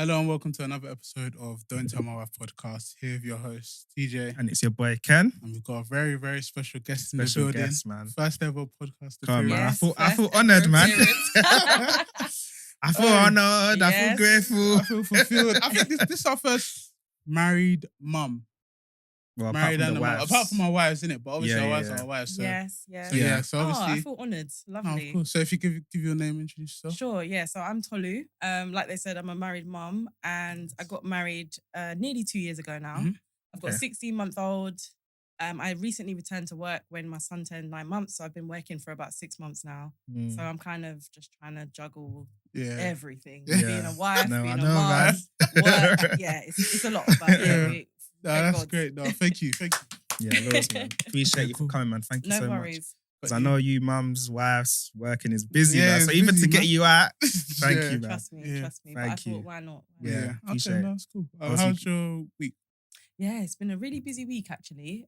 Hello and welcome to another episode of Don't Tell My Wife podcast. Here with your host, TJ. And it's your boy, Ken. And we've got a very, very special guest in the building. Guest, man. First ever podcast. Come on, man. Yes, I feel honoured, man. I feel honoured. I feel Yes. grateful. I feel fulfilled. I think this is our first married mum. Well, Married apart and from the wives. apart from our wives, innit? But obviously Yeah, our yeah, wives yeah. are our wives. So, Yes, yes. so yeah, so Oh, obviously. I feel honoured. Oh, Lovely. of course. So if you give your name, introduce yourself. Sure, yeah. So I'm Tolu. Like they said, I'm a married mum and I got married nearly 2 years ago now. Mhm. I've got a Okay. 16-month-old. I recently returned to work when my son turned 9 months. So I've been working for about 6 months now. Mm. So I'm kind of just trying to juggle Yeah. everything. Yeah. Being a wife, No, being I a know, mum, man. work. Yeah, it's a lot. But Yeah. yeah, No, thank that's God. great. No, thank you. Yeah, loads, man. Appreciate Okay, you cool. for coming, man. Thank you No so much. worries. Because I know you mums, wives, working is busy, Yeah, man. it's So even busy, to get man. you out, thank Yeah. you, man. Trust me, Yeah. trust me. But I Thank thought, you. why not? Yeah, appreciate Okay, it. no, that's cool. Obviously- How's your week? Yeah, it's been a really busy week actually.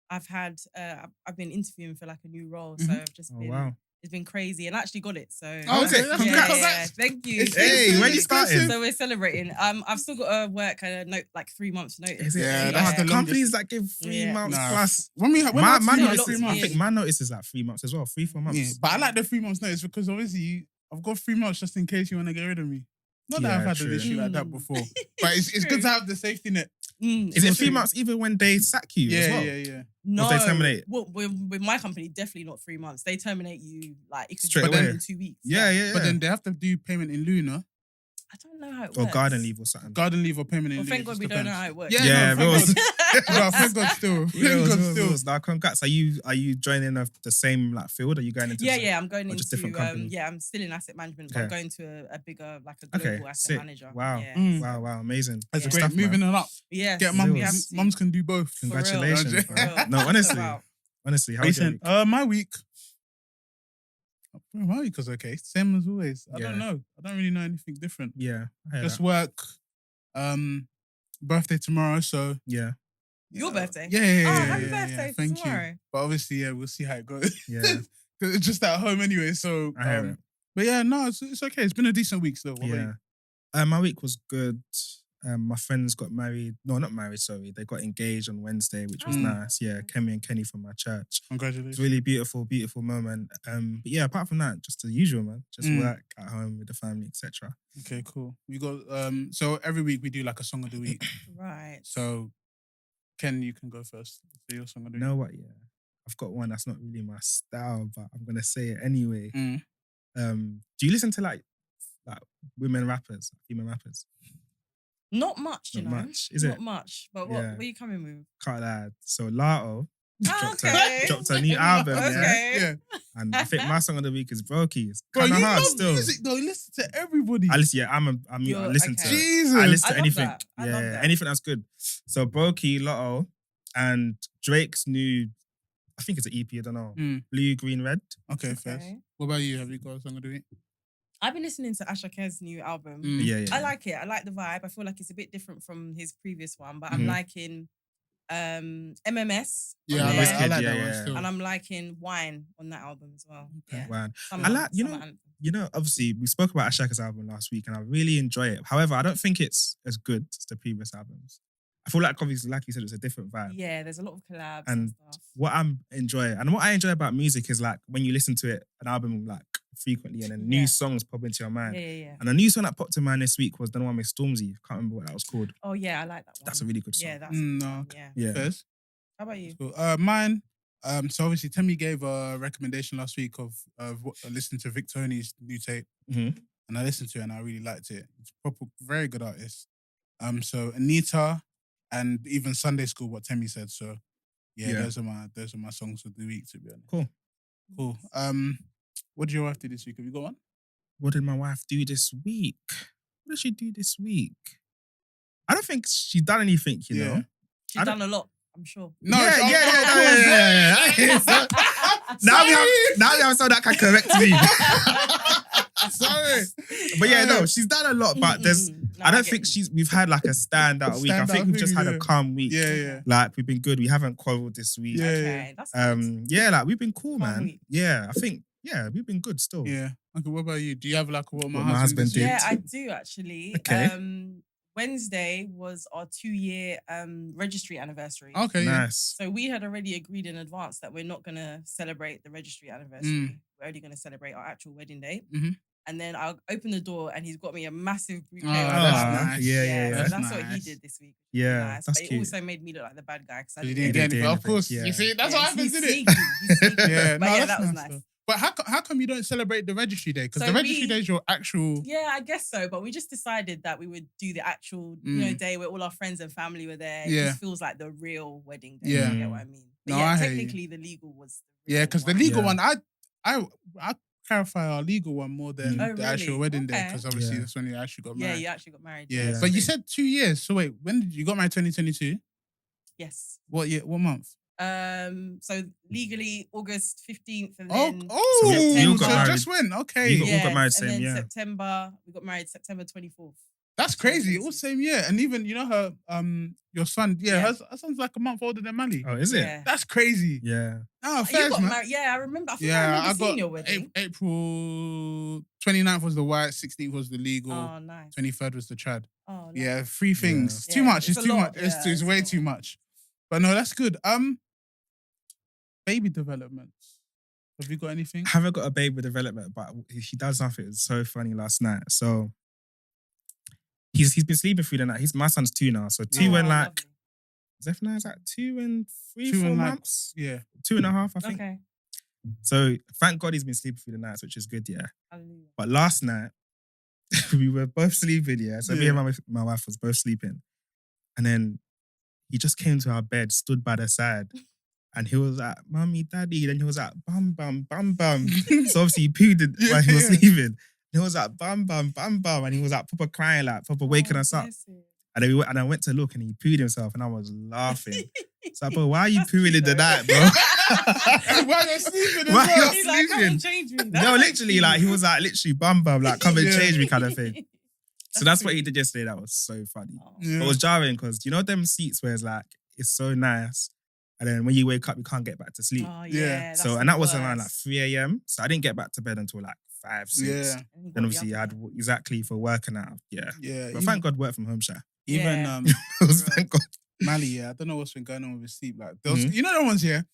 I've had I've been interviewing for like a new role, so Mhm. I've just Oh, been wow. it's been crazy and I actually got it. So Oh, okay, yeah, congrats. yeah, thank you. Hey, when you starting? So we're celebrating. I've still got to work a note like 3 months notice. Is it? Yeah, Yeah, that's the companies that give 3 Yeah. months Nah, plus. When My I no, notice, lots I of think years. my notice is like 3 months as well. 3-4 months. Yeah, but I like the 3 months notice because obviously I've got 3 months just in case you want to get rid of me. Not that Yeah, I've had true. an issue like that Mm. before, but it's good True. to have the safety net. Is it 3 months even when they sack you as well? Yeah. No, they terminate? Well, with my company, definitely not 3 months. They terminate you like it could Straight be done away. in 2 weeks. Yeah. But then they have to do payment in lieu, no? I don't know how it Or works. garden leave or something. Garden leave or payment in Well, lieu. thank it God just we don't know depends. how it works. Yeah, no, rules. thank God. No, thank God still. Thank God still. Now, congrats. Are you joining the same like field? Are you going into? Yeah, I'm going or just into different companies? I'm still in asset management, but I'm Okay. going to a bigger like a global Okay, asset sick. manager. Wow. Yeah. Mm. Wow, amazing. That's Yeah. great. Stuff, man. Moving on up. Yes, Get we mums. have to. Mums can do both. For real. Congratulations, For bro. real. No, That's honestly, about- honestly, how was your Decent. week? My week. My week was okay. Same as always. I Yeah. don't know. I don't really know anything different. Yeah, I hear Just that. work. Birthday tomorrow, so Yeah, Your birthday? Yeah. Oh, happy birthday Thank tomorrow. you. But obviously, yeah, we'll see how it goes. yeah. 'Cause it's just at home anyway. So, I hear it. but yeah, no, it's okay. It's been a decent week still. What about Yeah. My week was good. My friends got married. No, not married, sorry. They got engaged on Wednesday, which was Mm. nice. Yeah, Kemi and Kenny from my church. you? Congratulations. It's really beautiful, beautiful moment. But yeah, apart from that, just the usual, man. Just Mm. work at home with the family, etc. Okay, cool. We got so every week we do like a song of the week. Right. So Ken, you can go first. Say your song of the You know what? Yeah, I've got one that's not really my style, but I'm gonna say it anyway. week. Do you listen to like women rappers, female rappers? Not much, you Not know. much, is Not it? much. But Yeah. what are you coming with? Can't lie. So Lato Ah, dropped a new album, yeah? Okay. Yeah. And I think my song of the week is Brokey. It's Bro, kind you of hard love still. music though. You listen to everybody. I listen. Yeah, I You're- listen to. okay. Jesus. I listen I to love anything. that. I love that. anything that's good. So Brokey, Lotto, and Drake's new. I think it's an EP. I don't know. Mm. Blue, Green, Red. Okay, first. Okay. What about you? Have you got a song of the week? I've been listening to Asha Kerr's new album. Mm. Yeah. I like it. I like the vibe. I feel like it's a bit different from his previous one, but Mhm. I'm liking MMS. Yeah, on I there, like, I like yeah, that one yeah. still. and I'm liking Wine on that album as well. Okay. Yeah. Man. Summer- I like. Summer Anthem. Obviously, we spoke about Ashaka's album last week, and I really enjoy it. However, I don't think it's as good as the previous albums. I feel like, obviously, like you said, it's a different vibe. Yeah, there's a lot of collabs And and stuff. What I enjoy about music is like when you listen to an album like frequently, and then new Yeah. songs pop into your mind. Yeah. And a new song that popped in mind this week was the one with Stormzy. I can't remember what that was called. Oh yeah, I like that one. That's a really good song. Yeah, that's No. yeah. Yeah. First. Mm. How about you? Cool. Mine. So obviously, Temi gave a recommendation last week of listening to Vic Tony's new tape, Mhm. and I listened to it and I really liked it. It's proper, very good artist. So Anita and even Sunday School, what Temi said. So yeah, Yeah. those are my songs of the week, to be honest. Cool. Cool. What did your wife do this week? Have you got one? What did my wife do this week? What did she do this week? I don't think she's done anything, you Yeah. know. She's I don't- done a lot, I'm sure. No, yeah. Now we have someone that can correct me. Sorry. But yeah, no, she's done a lot, but there's No, I don't get think you. we've had like a standout week. I Standout think we've just thing, had yeah. a calm week. Yeah. Like we've been good. We haven't quarreled this week. Yeah. Okay, that's good. Yeah, like we've been cool, Calm man. week. Yeah, I think Yeah, we've been good still. Yeah. Okay, what about you? Do you have like what my What my husband husband did? did? Yeah, I do actually. Okay. Wednesday was our 2-year registry anniversary. Okay, yeah. Nice. So we had already agreed in advance that we're not going to celebrate the registry anniversary. We're only going to celebrate our actual wedding date. Mhm. And then I'll open the door and he's got me a massive bouquet. Oh, of that's flowers. nice. Yeah, So That's that's what he nice. did this week. Yeah, Nice. that's But it cute. also made me look like the bad guy because I Because you didn't didn't get get anything. anything. Of course. Yeah. You see, that's what happens, he's isn't it? sneaky. He's sneaky. Yeah, But no, yeah, that's that was nice. nice. But how come you don't celebrate the registry day? Because So the registry we- day is your actual. Yeah, I guess so. But we just decided that we would do the actual, day where all our friends and family were there. It Yeah. just feels like the real wedding day. Yeah. You get what I mean? But No, yeah, I hear you. technically the legal was. Yeah, because the legal Yeah. one, I clarify our legal one more than Oh, the actual really? wedding day Okay. because obviously Yeah. that's when you actually got Yeah, married. you actually got married. Yeah, Yeah. but you said 2 years. So wait, when did you got married? 2022. Yes. What year? What month? So legally August 15th and Oh, then So we all got so married. just when? Okay, We all got married and same then year. September, we got married September 24th. that's crazy. All same year, and even you know her, your son. Yeah, Yeah. her son's like a month older than Mali. Oh, is it? Yeah. That's crazy. Yeah. Oh, You fair, got man. married. Yeah, I remember. I think I Yeah, remember I seeing got your wedding. April 29th was the white, 16th was the legal, Oh, nice. 23rd was the trad. Oh, nice. Yeah, 3 things. Yeah. It's too Yeah, much. it's It's a too lot. much. It's Yeah, it's it's a way lot. too much. But no, that's good. Baby developments. Have you got anything? I haven't got a baby development, but he does something so funny last night. So he's been sleeping through the night. My son's 2 now. So 2 Oh, and like lovely. Zephaniah's like 2 and 3, 2 4 and like- months. Yeah. 2.5, I think. Okay. So thank God he's been sleeping through the nights, which is good, yeah. Hallelujah. But last night we were both sleeping, yeah. So me Yeah. and my wife was both sleeping, and then he just came to our bed, stood by the side. And he was like, "Mummy, Daddy." Then he was like, "Bum, bum, bum, bum." So obviously he pooed it while he was Yeah. sleeping. And he was like, "Bum, bum, bum, bum." And he was like, proper crying, like, proper waking Oh, us up. bless him. And then I went to look and he pooed himself and I was laughing. So, bro, why are you That's pooing cute in the though. night, bro? Why you're sleeping as Why well? you're He's like, come and sleeping? change me. No, literally, like, he was like, literally, bum, like, come and Yeah. change me kind of thing. So that's what he sweet. did yesterday. That was so funny. Oh. Yeah. It was jarring because, you know, them seats where it's like, it's so nice. And then when you wake up, you can't get back to sleep. Oh, Yeah. yeah. that's So, the and that was around like worst. 3 a.m. So I didn't get back to bed until like 5, 6. Yeah. And you Then gotta be obviously I up had there. exactly for working out. Yeah. Yeah. But thank God work from home, Sha. Even Yeah. It was thank God. Mali, yeah, I don't know what's been going on with his sleep. Like, there was, Mhm. you know, the ones here.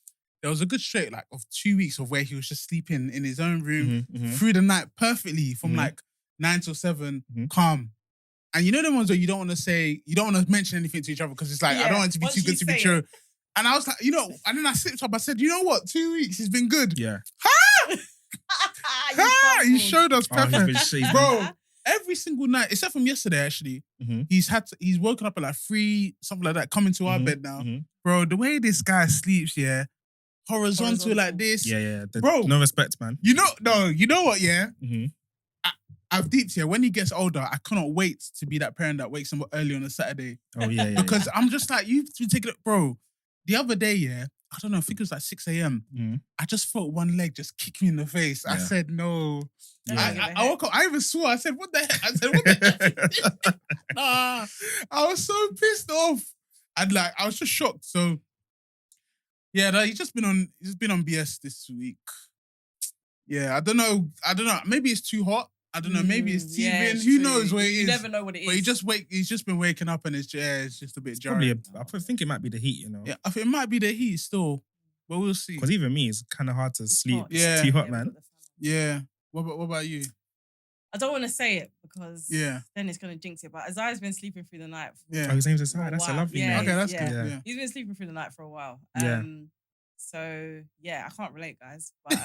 There was a good straight like of 2 weeks of where he was just sleeping in his own room through the night perfectly from Mhm. like 9 till 7, Mhm. calm. And you know the ones where you don't want to say, you don't want to mention anything to each other because it's like I Yeah, don't want it to be once too good you to be say true. it. And I was like, you know, and then I slipped up. I said, you know what? 2 weeks, he's been good. Yeah. He showed us Oh, he's perfect. been shit. Bro, every single night, except from yesterday, actually, Mhm. he's woken up at like 3, something like that, coming to our Mhm, bed now. mhm. Bro, the way this guy sleeps, yeah, horizontal like Horizontal. this. Yeah. Bro. No respect, man. You know what, yeah? Mhm. I've deeped here. When he gets older, I cannot wait to be that parent that wakes him up early on a Saturday. Oh, yeah. Because I'm just like, you've been taking it, bro. The other day, yeah, I don't know, I think it was like 6 a.m. Mhm. I just felt one leg just kick me in the face. I Yeah. said, no. Yeah. I woke up, I even swore. I said, what the heck? I said, what the heck? Nah. I was so pissed off. And like, I was just shocked. So, yeah, no, he's been on BS this week. Yeah, I don't know. Maybe it's too hot. I don't know. Maybe it's teething. Yeah, it's Who true. knows what it is? You never know what it is. But he's just been waking up and it's just a bit Probably, jarring. I think it might be the heat, you know. Yeah, I think it might be the heat still, but we'll see. Because even me, it's kind of hard to It's sleep. hot. It's Yeah. too hot, we man. got the fan on. Yeah. What about you? I don't want to say it because Yeah. then it's going to jinx it. But Isaiah's been sleeping through the night. Yeah. Oh, his name's for Asai. a That's a while. lovely Yeah, name. Okay, that's yeah. good. Yeah. Yeah. He's been sleeping through the night for a while. Yeah. So yeah, I can't relate, guys. But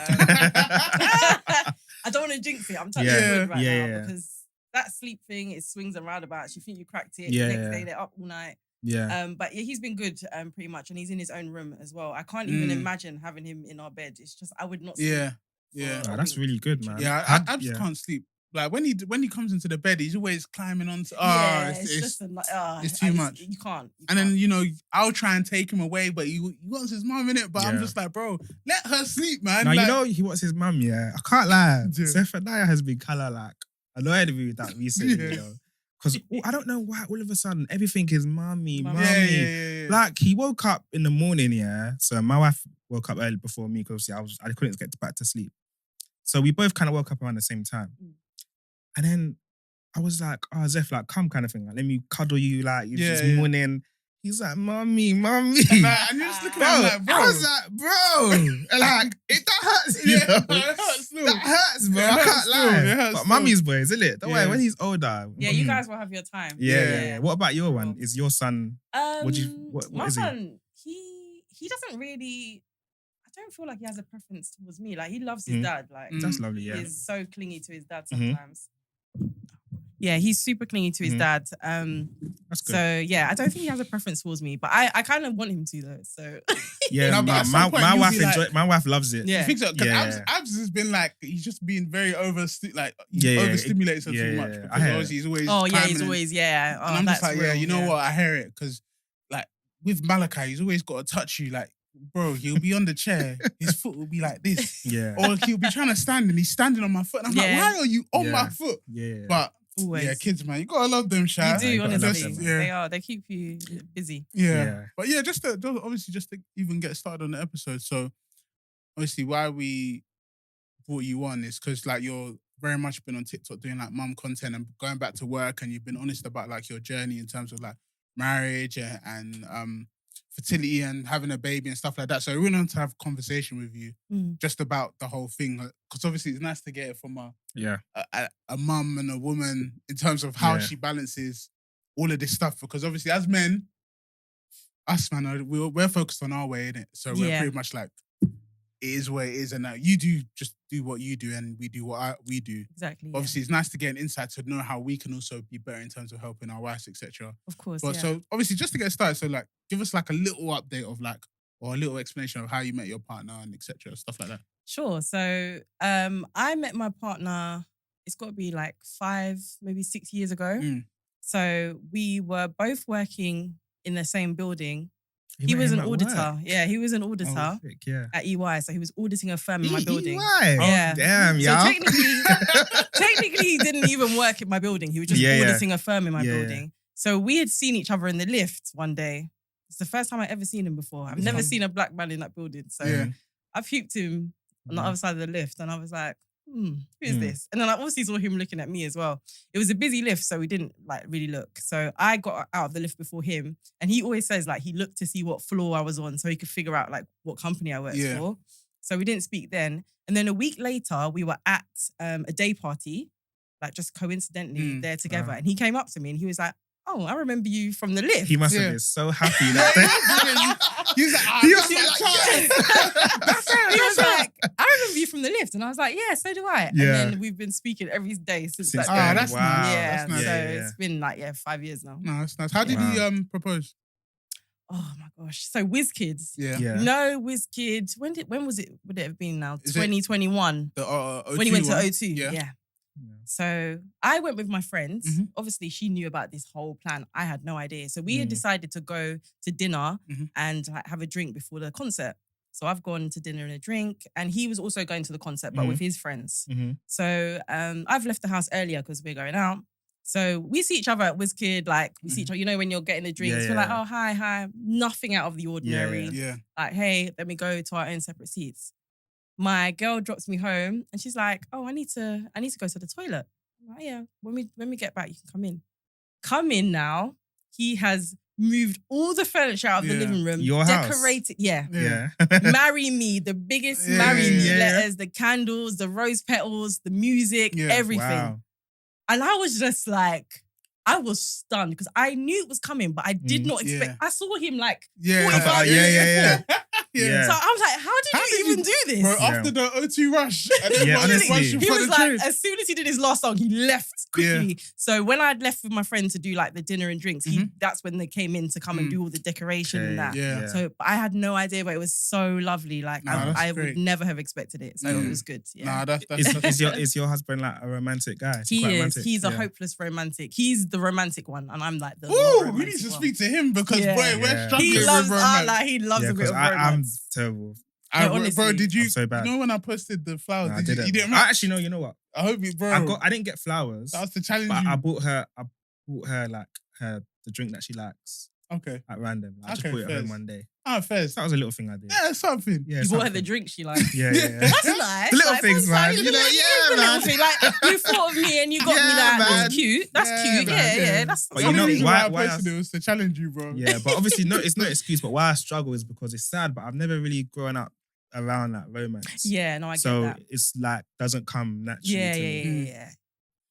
I don't want to jinx it. I'm touching Yeah. wood right Yeah, now yeah. because that sleep thing, it swings and roundabouts. You think you cracked it. Yeah, Next yeah. day they're up all night. Yeah. But yeah, he's been good pretty much, and he's in his own room as well. I can't even imagine having him in our bed. It's just I would not. Sleep Yeah. for Yeah. a Oh, that's week. really good, man. Yeah, I just yeah. can't sleep. Like when he comes into the bed, he's always climbing onto. Yeah, it's just it's too much. You can't. and then I'll try and take him away, but he wants his mom in it. But I'm Yeah. just like, bro, let her sleep, man. Now, Like, you know, he wants his mum, yeah. I can't lie. Yeah. Zephaniah has been kind of like annoyed with me with that recently, Yeah. you know. Because I don't know why all of a sudden everything is mummy, Mummy. mummy. yeah. Like, he woke up in the morning, yeah. So my wife woke up early before me because I couldn't get back to sleep. So we both kind of woke up around the same time. Mm. And then I was like, oh, Zeph, like, come kind of thing. Like, let me cuddle you, like, you this morning. He's like, mommy. And you're just looking at him like, bro. I was like, bro. Like, that hurts, you know? It hurts still. That hurts, bro. It I hurts can't still. lie. It hurts But still. mummy's boy, isn't it? Don't worry, when he's older. Yeah, you guys will have your time. Yeah. What about your one? Is your son... what My is he? son, he doesn't really... I don't feel like he has a preference towards me. Like, he loves his dad. Like, That's lovely, yeah. He's so clingy to his dad sometimes. Yeah, he's super clingy to his dad. That's good. So yeah, I don't think he has a preference towards me, but I kind of want him to though. So yeah, No, but at some point you'll be like- my wife loves it. Yeah. You think so? Because Yeah. Abs has been like, he's just being very overstimulated her Yeah, too much. yeah. Because I hear obviously he's always oh yeah, climbing he's and- always yeah. Oh, and I'm just that's like, yeah, real, you know what? I hear it because, like, with Malachi, he's always got to touch you. Like, bro, he'll be on the chair, his foot will be like this, Yeah. or he'll be trying to stand and he's standing on my foot. And I'm like, Yeah. why are you on Yeah. my foot? Yeah. But Always. yeah, kids, man, you gotta love them, Sha. You do, you gotta love honestly. them, man. They are. They keep you busy. Yeah. But yeah, just to even get started on the episode. So obviously why we brought you on is because like you're very much been on TikTok doing like mum content and going back to work, and you've been honest about like your journey in terms of like marriage and fertility and having a baby and stuff like that. So we wanted to have a conversation with you just about the whole thing, because obviously it's nice to get it from a mum and a woman in terms of how she balances all of this stuff. Because obviously as men, us man, we're focused on our way, innit? So we're pretty much like, it is what it is, and you just do what you do, and we do what we do. Exactly. Obviously, it's nice to get an insight to know how we can also be better in terms of helping our wives, etc. Of course. But so obviously, just to get started, so like, give us like a little update of like, or a little explanation of how you met your partner and etc. Stuff like that. Sure. So I met my partner. It's got to be like 5, maybe 6 years ago. So we were both working in the same building. He was an auditor. Yeah, he was an auditor at EY. So he was auditing a firm in my building. EY? Yeah. Oh, damn, So y'all. technically, he didn't even work in my building. He was just auditing a firm in my building. So we had seen each other in the lift one day. It's the first time I'd ever seen him before. I've never seen a black man in that building. So I puked him on the other side of the lift, and I was like, who is this? And then I obviously saw him looking at me as well. It was a busy lift, so we didn't like really look. So I got out of the lift before him, and he always says like he looked to see what floor I was on so he could figure out like what company I worked for. So we didn't speak then. And then a week later, we were at a day party, like just coincidentally there together. And he came up to me and he was like, oh, I remember you from the lift. He must have been so happy that day. He was like, He was like, I remember you from the lift. And I was like, yeah, so do I. Yeah. And then we've been speaking every day since that then. day. That's Wow. nice. Yeah, That's nice. so Yeah. it's been like 5 years now. No, that's nice. How did he propose? Oh my gosh! So WizKids, Yeah. no WizKid. When was it? Would it have been now? Is it 2021 The O2 when he went to one? O2. Yeah. So I went with my friends. Obviously, she knew about this whole plan. I had no idea. So we had decided to go to dinner and like, have a drink before the concert. So I've gone to dinner and a drink, and he was also going to the concert, but with his friends. So I've left the house earlier because we're going out. So we see each other at WizKid, like we see each other, you know, when you're getting the drinks, we're like, oh, hi. Nothing out of the ordinary. Yeah. Like, hey, let me go to our own separate seats. My girl drops me home and she's like, oh, I need to go to the toilet. I'm like, yeah, when we get back, you can come in. Come in now. He has moved all the furniture out of the living room. Your house? Decorated. Yeah. Yeah. Marry me, the biggest marry me letters, the candles, the rose petals, the music, everything. Wow. And I was just like, I was stunned because I knew it was coming, but I did not expect. I saw him like 45 minutes before. Yeah. So I was like, how did you even do this? Bro, after the O2 rush. And then honestly. He was like, as soon as he did his last song, he left quickly. So when I'd left with my friend to do like the dinner and drinks, that's when they came in to come and do all the decoration and that. Yeah. So but I had no idea, but it was so lovely. Like I would great. never have expected it. So it was good. Yeah. Nah, Is your husband like a romantic guy? He Quite is. romantic? He's a hopeless romantic. He's the romantic one, and I'm like the. Ooh, we need to speak to him because boy, we're struggling He with loves romance. like he loves a bit of I'm romance. terrible. No, honestly. Bro, did you? I'm so bad. You know when I posted the flowers? No, I did didn't. you didn't? I actually know. You know what? I hope you, bro. I didn't get flowers. That was the challenge. But you. I bought her like the drink that she likes. Okay. at random. I just Okay, brought it home fairs. one day. Fairs. That was a little thing I did. Yeah, it's something. Yeah, You bought her something. the drink she liked. Yeah. That's nice. The little Like, things, man. sometimes You know, the man. little thing. Like, you thought of me and you got me that. man. That's cute. That's cute. man. Yeah. That's But you Only know, reason why I posted I- it was to challenge you, bro. Yeah, but obviously, it's no excuse. But why I struggle is because it's sad, but I've never really grown up around that romance. Yeah, no, I get So that. it's like, doesn't come naturally Yeah, to me. yeah.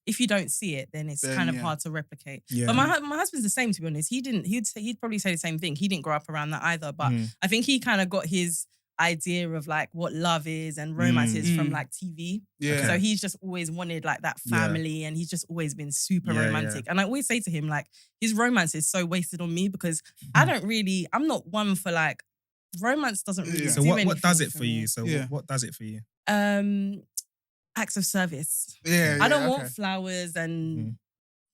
If you don't see it, then it's Then, kind of yeah. hard to replicate. Yeah. But my husband's the same, to be honest. He'd probably say the same thing. He didn't grow up around that either. But I think he kind of got his idea of like what love is and romance is from like TV. Yeah. So he's just always wanted like that family and he's just always been super romantic. And I always say to him, like, his romance is so wasted on me because I'm not one for like, romance doesn't really So do what anything does it for for me. you? So Yeah. what does it for you? Acts of service. Yeah. I don't want okay. flowers and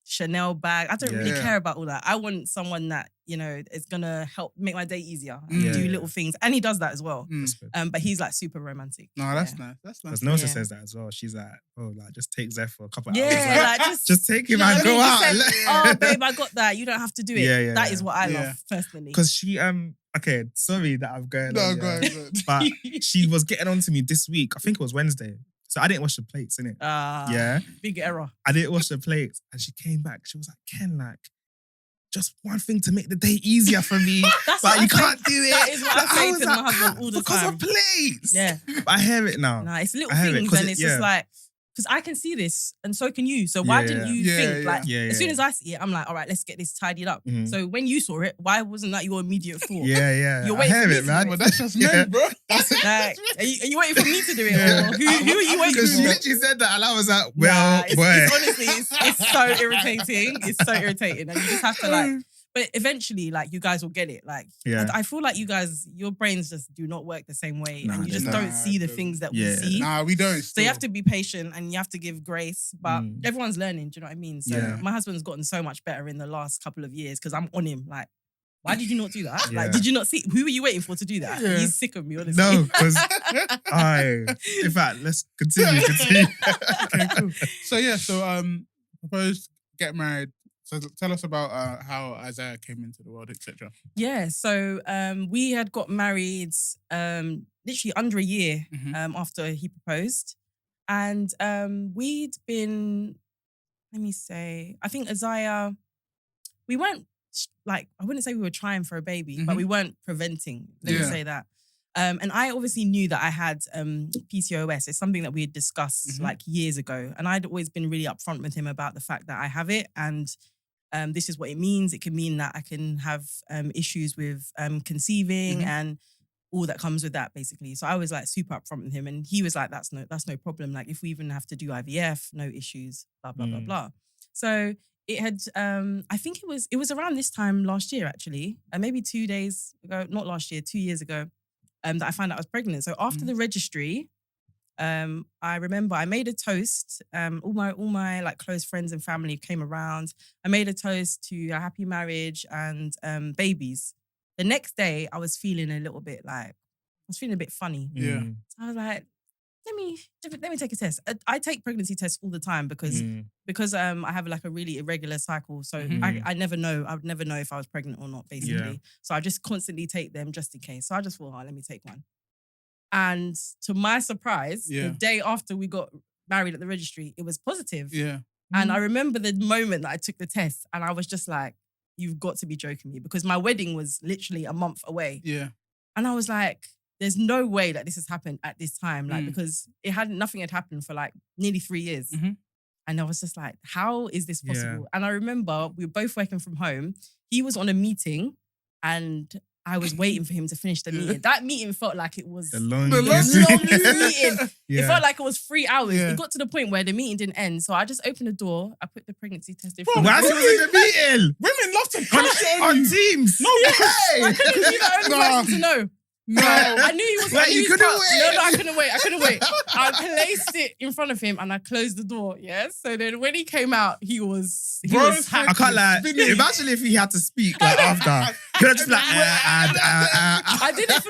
Chanel bag. I don't really Yeah. care about all that. I want someone that, you know, is gonna help make my day easier and Yeah. do little things. And he does that as well. That's good. But he's like super romantic. No, that's Yeah. nice. That's nice. Because Nosa Yeah. says that as well. She's like, oh, like just take Zeph for a couple of Yeah, hours. like Just take him you know and what I go mean? out. He said, oh, babe, I got that. You don't have to do it. Yeah, That yeah. is what I Yeah. love personally. Because she okay, sorry that I'm going No, on. go yeah. ahead, go ahead. But she was getting on to me this week. I think it was Wednesday. So I didn't wash the plates, innit? Yeah. Big error. I didn't wash the plates. And she came back. She was like, Ken, like, just one thing to make the day easier for me. That's But what you I say- can't do it. that is what I Like, say was to my husband all the because time. of plates. Yeah. But I hear it now. Nah, it's little I hear it, things 'cause and it- it's yeah. just like, because I can see this and so can you. So why Yeah, didn't yeah. you Yeah, think yeah. like, Yeah, as soon yeah. as I see it, I'm like, all right, let's get this tidied up. Mhm. So when you saw it, why wasn't that your immediate thought? Yeah. You're I waiting hear for me it, to man. do Well, that's just Yeah. men, bro. Like, are you waiting for me to do it? Yeah. Or who are you waiting Because she for? literally said that and I was like, well, Nah, boy. it's honestly, it's so irritating. It's so irritating. And you just have to like, but eventually, like, you guys will get it. Like, Yeah. I feel like you guys, your brains just do not work the same way. Nah, and you just they don't don't. see the Nah, things that yeah. we see. Nah, we don't. So you have to be patient and you have to give grace. But Mm. everyone's learning, do you know what I mean? So Yeah. my husband's gotten so much better in the last couple of years because I'm on him. Like, why did you not do that? Yeah. Like, did you not see? Who were you waiting for to do that? Yeah. He's sick of me, honestly. No, because in fact, let's continue. Okay, cool. So yeah, proposed, get married. So tell us about how Isaiah came into the world, etc. Yeah, so we had got married literally under a year Mhm. after he proposed. And we'd been, let me say, I think Isaiah, we weren't like, I wouldn't say we were trying for a baby, but Mhm. we weren't preventing. Let me Yeah. say that. And I obviously knew that I had PCOS. It's something that we had discussed Mhm. like years ago. And I'd always been really upfront with him about the fact that I have it. And this is what it means. It can mean that I can have issues with conceiving Mhm. and all that comes with that, basically. So I was like super upfront with him. And he was like, that's no problem. Like if we even have to do IVF, no issues, blah, blah, blah, blah. So it had, I think it was around this time last year, actually. Maybe 2 days ago, not last year, 2 years ago, that I found out I was pregnant. So after the registry, I remember I made a toast. All my like close friends and family came around. I made a toast to a happy marriage and babies. The next day, I was feeling a little bit like, I was feeling a bit funny. Yeah. So I was like, let me take a test. I take pregnancy tests all the time because I have like a really irregular cycle. So Mhm. I never know. I would never know if I was pregnant or not, basically. Yeah. So I just constantly take them just in case. So I just thought, let me take one. And to my surprise, Yeah. the day after we got married at the registry, it was positive. Yeah. And I remember the moment that I took the test and I was just like, you've got to be joking me, because my wedding was literally a month away. Yeah. And I was like, there's no way that this has happened at this time. Like, Mm. because nothing had happened for like nearly 3 years. Mhm. And I was just like, how is this Yeah. possible? And I remember we were both working from home. He was on a meeting and I was waiting for him to finish the Yeah. meeting. That meeting felt like it was The the longest. longest meeting. Yeah. It felt like it was 3 hours. Yeah. It got to the point where the meeting didn't end. So I just opened the door. I put the pregnancy test in Bro, front of Whilst him. he was in the meeting Women love to push it on on you. Teams. No, Because you're the only Nah. person to know. No. I knew he was. Wait, I knew you he was couldn't cut. wait? No, I couldn't wait. I placed it in front of him and I closed the door. Yes. So then when he came out, he was Bro's happy. I can't lie. Vinny. Imagine if he had to speak like after. He would just be like, I did it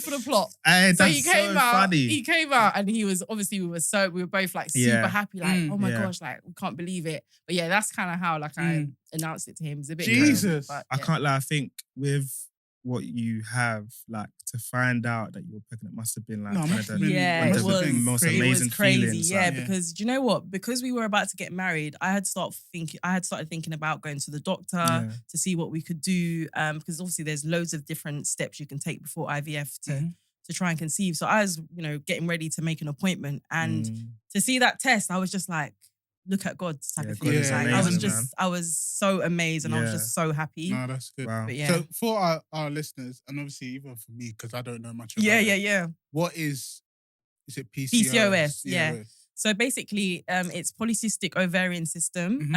for the plot. Hey, So that's he came so out. funny. He came out, and he was obviously we were both like super Yeah. happy, like oh my Yeah. gosh, like we can't believe it. But yeah, that's kind of how like I announced it to him. It's a bit Jesus. crazy, but, I yeah. can't lie. I think with what you have, like to find out that you're pregnant must have been like No, kind must of have the, been- Yeah, one it of the was most crazy. amazing It was crazy, feelings. yeah. like, Because do you know what? Because we were about to get married, I had started thinking about going to the doctor to see what we could do. Because obviously there's loads of different steps you can take before IVF to try and conceive. So I was, getting ready to make an appointment, and to see that test, I was just like, look at God type of God thing. is Like, amazing, I was so amazed, and I was Yeah. just so happy. No, that's good. Wow. But yeah, So for our listeners, and obviously even for me, because I don't know much about yeah. what is it PCOS? PCOS, yeah. So basically, it's polycystic ovarian system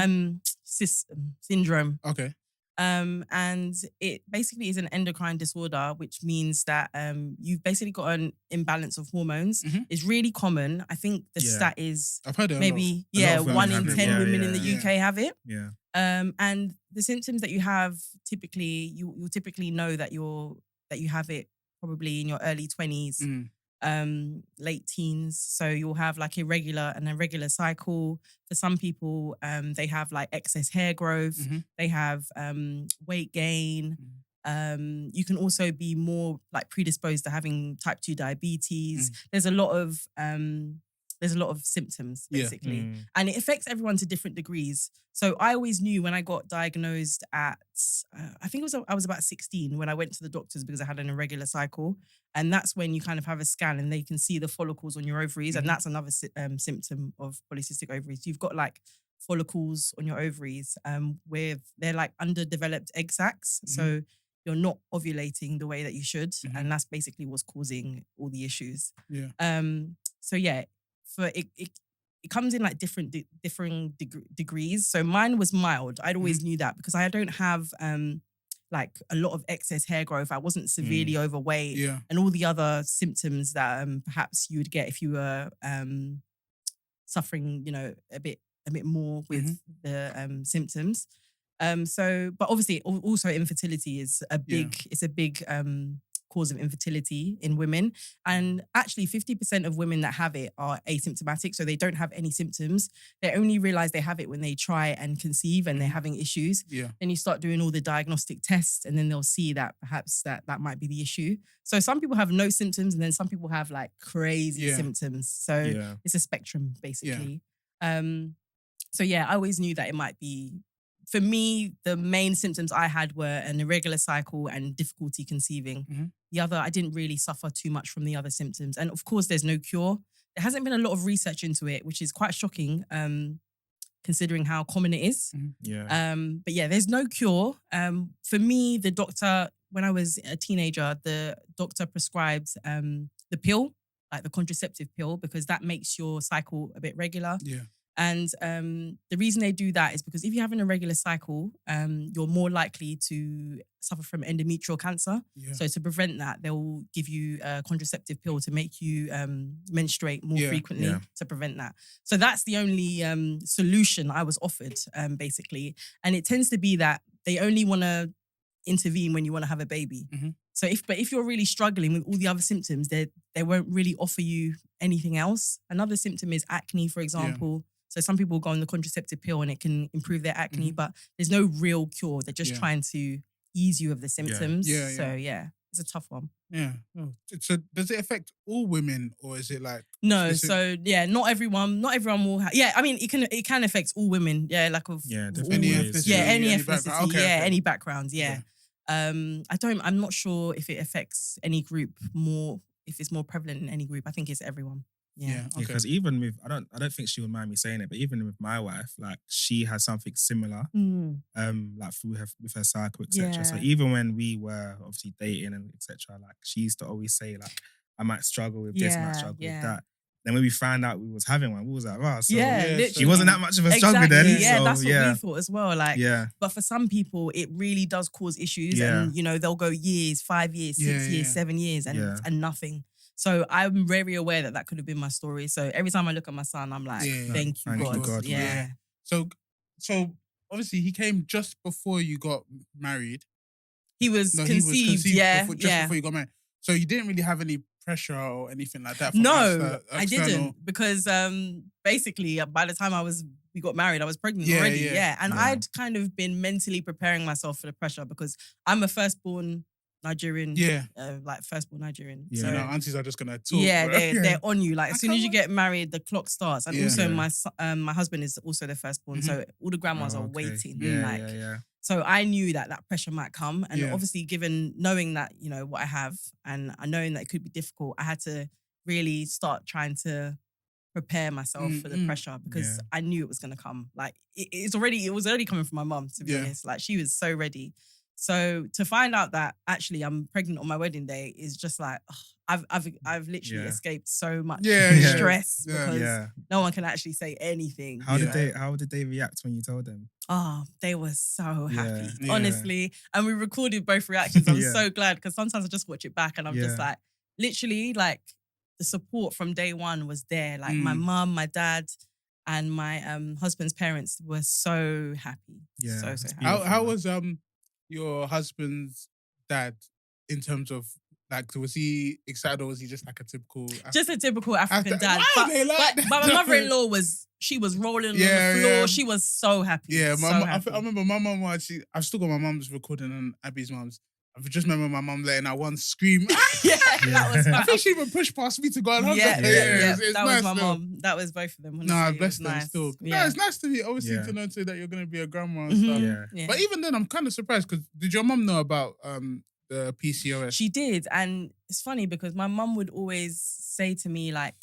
syndrome. Okay. And it basically is an endocrine disorder, which means that you've basically got an imbalance of hormones. Mhm. It's really common. I think the Yeah. stat is I've heard it maybe A lot of women 1 in have it. 10 Yeah, women yeah, in the yeah. UK have it. Yeah. And the symptoms that you have typically, you'll typically know that you have it probably in your early 20s. Late teens. So you'll have like an irregular cycle. For some people, they have like excess hair growth. They have weight gain. You can also be more like predisposed to having type 2 diabetes. There's a lot of symptoms basically, and it affects everyone to different degrees. So I always knew when I got diagnosed at, I think I was about 16 when I went to the doctors because I had an irregular cycle, and that's when you kind of have a scan and they can see the follicles on your ovaries, and that's another symptom of polycystic ovaries. You've got like follicles on your ovaries, with they're like underdeveloped egg sacs, so you're not ovulating the way that you should, and that's basically what's causing all the issues. Yeah. So yeah. For it comes in like different degrees. So mine was mild. I'd always knew that because I don't have like a lot of excess hair growth. I wasn't severely overweight, and all the other symptoms that perhaps you would get if you were suffering, a bit more with the symptoms. But obviously also infertility is a big. It's a big cause of infertility in women, and actually 50% of women that have it are asymptomatic, so they don't have any symptoms. They only realize they have it when they try and conceive and they're having issues. Then you start doing all the diagnostic tests, and then they'll see that perhaps that might be the issue. So some people have no symptoms, and then some people have like crazy symptoms. So it's a spectrum basically. So yeah, I always knew that it might be. For me, the main symptoms I had were an irregular cycle and difficulty conceiving. The other, I didn't really suffer too much from the other symptoms. And of course, there's no cure. There hasn't been a lot of research into it, which is quite shocking, considering how common it is. But yeah, there's no cure. For me, the doctor, when I was a teenager, the doctor prescribed the pill, like the contraceptive pill, because that makes your cycle a bit regular. And the reason they do that is because if you have an irregular cycle, you're more likely to suffer from endometrial cancer. So to prevent that, they'll give you a contraceptive pill to make you menstruate more frequently to prevent that. So that's the only solution I was offered, basically. And it tends to be that they only want to intervene when you want to have a baby. So if you're really struggling with all the other symptoms, they won't really offer you anything else. Another symptom is acne, for example. So some people go on the contraceptive pill and it can improve their acne, but there's no real cure. They're just trying to ease you of the symptoms. So yeah, it's a tough one. So does it affect all women, or is it like no? specific? So yeah, not everyone will have. Yeah, I mean it can affect all women. Yeah, like of any ethnicity. any any ethnicity. background. Okay. Any backgrounds. Yeah. I'm not sure if it affects any group more. If it's more prevalent in any group, I think it's everyone. Yeah. Because even with I don't think she would mind me saying it, but even with my wife, like she has something similar, like through with her cycle, etc. So even when we were obviously dating and etc., like she used to always say like I might struggle with this, I might struggle with that. Then when we found out we was having one, we was like, wow. So literally. she wasn't that much of a struggle then. Yeah, so, that's what we thought as well. Like, but for some people, it really does cause issues, and you know they'll go years, 5 years, 6 years, 7 years, and nothing. So I'm very aware that could have been my story. So every time I look at my son, I'm like, thank you, God. Yeah. So obviously he came just before you got married. He was conceived before you got married. So you didn't really have any pressure or anything like that? No, I didn't, because basically by the time we got married, I was pregnant already. And I'd kind of been mentally preparing myself for the pressure because I'm a firstborn Nigerian. Firstborn Nigerian. Yeah, so, aunties are just gonna talk. Yeah, they're on you. Like as soon as you get married, the clock starts. And also my husband is also the firstborn, so all the grandmas are waiting. So I knew that pressure might come. And obviously knowing that, you know, what I have and knowing that it could be difficult, I had to really start trying to prepare myself for the pressure because I knew it was going to come. Like it was already coming from my mum, to be honest. Like she was so ready. So to find out that actually I'm pregnant on my wedding day is just like, I've literally escaped so much stress because no one can actually say anything. How did they react when you told them? Oh, they were so happy, honestly. And we recorded both reactions. I'm so glad because sometimes I just watch it back and I'm just like, literally, like the support from day one was there. Like my mum, my dad, and my husband's parents were so happy. Yeah, so happy. How was your husband's dad in terms of like, was he excited or was he just like a typical... Just a typical African dad. But my mother-in-law was rolling on the floor. Yeah. She was so happy. Yeah, I remember my mum, I've still got my mum's recording and Abby's mum's. I just remember my mum letting out one scream. That was fun. I think she even pushed past me to go and hug her. That was my mum. That was both of them. Honestly. Nah, bless them still. Yeah. No, it's nice to be, obviously, to know too that you're going to be a grandma and stuff. Yeah. But even then, I'm kind of surprised because did your mum know about the PCOS? She did. And it's funny because my mum would always say to me, like,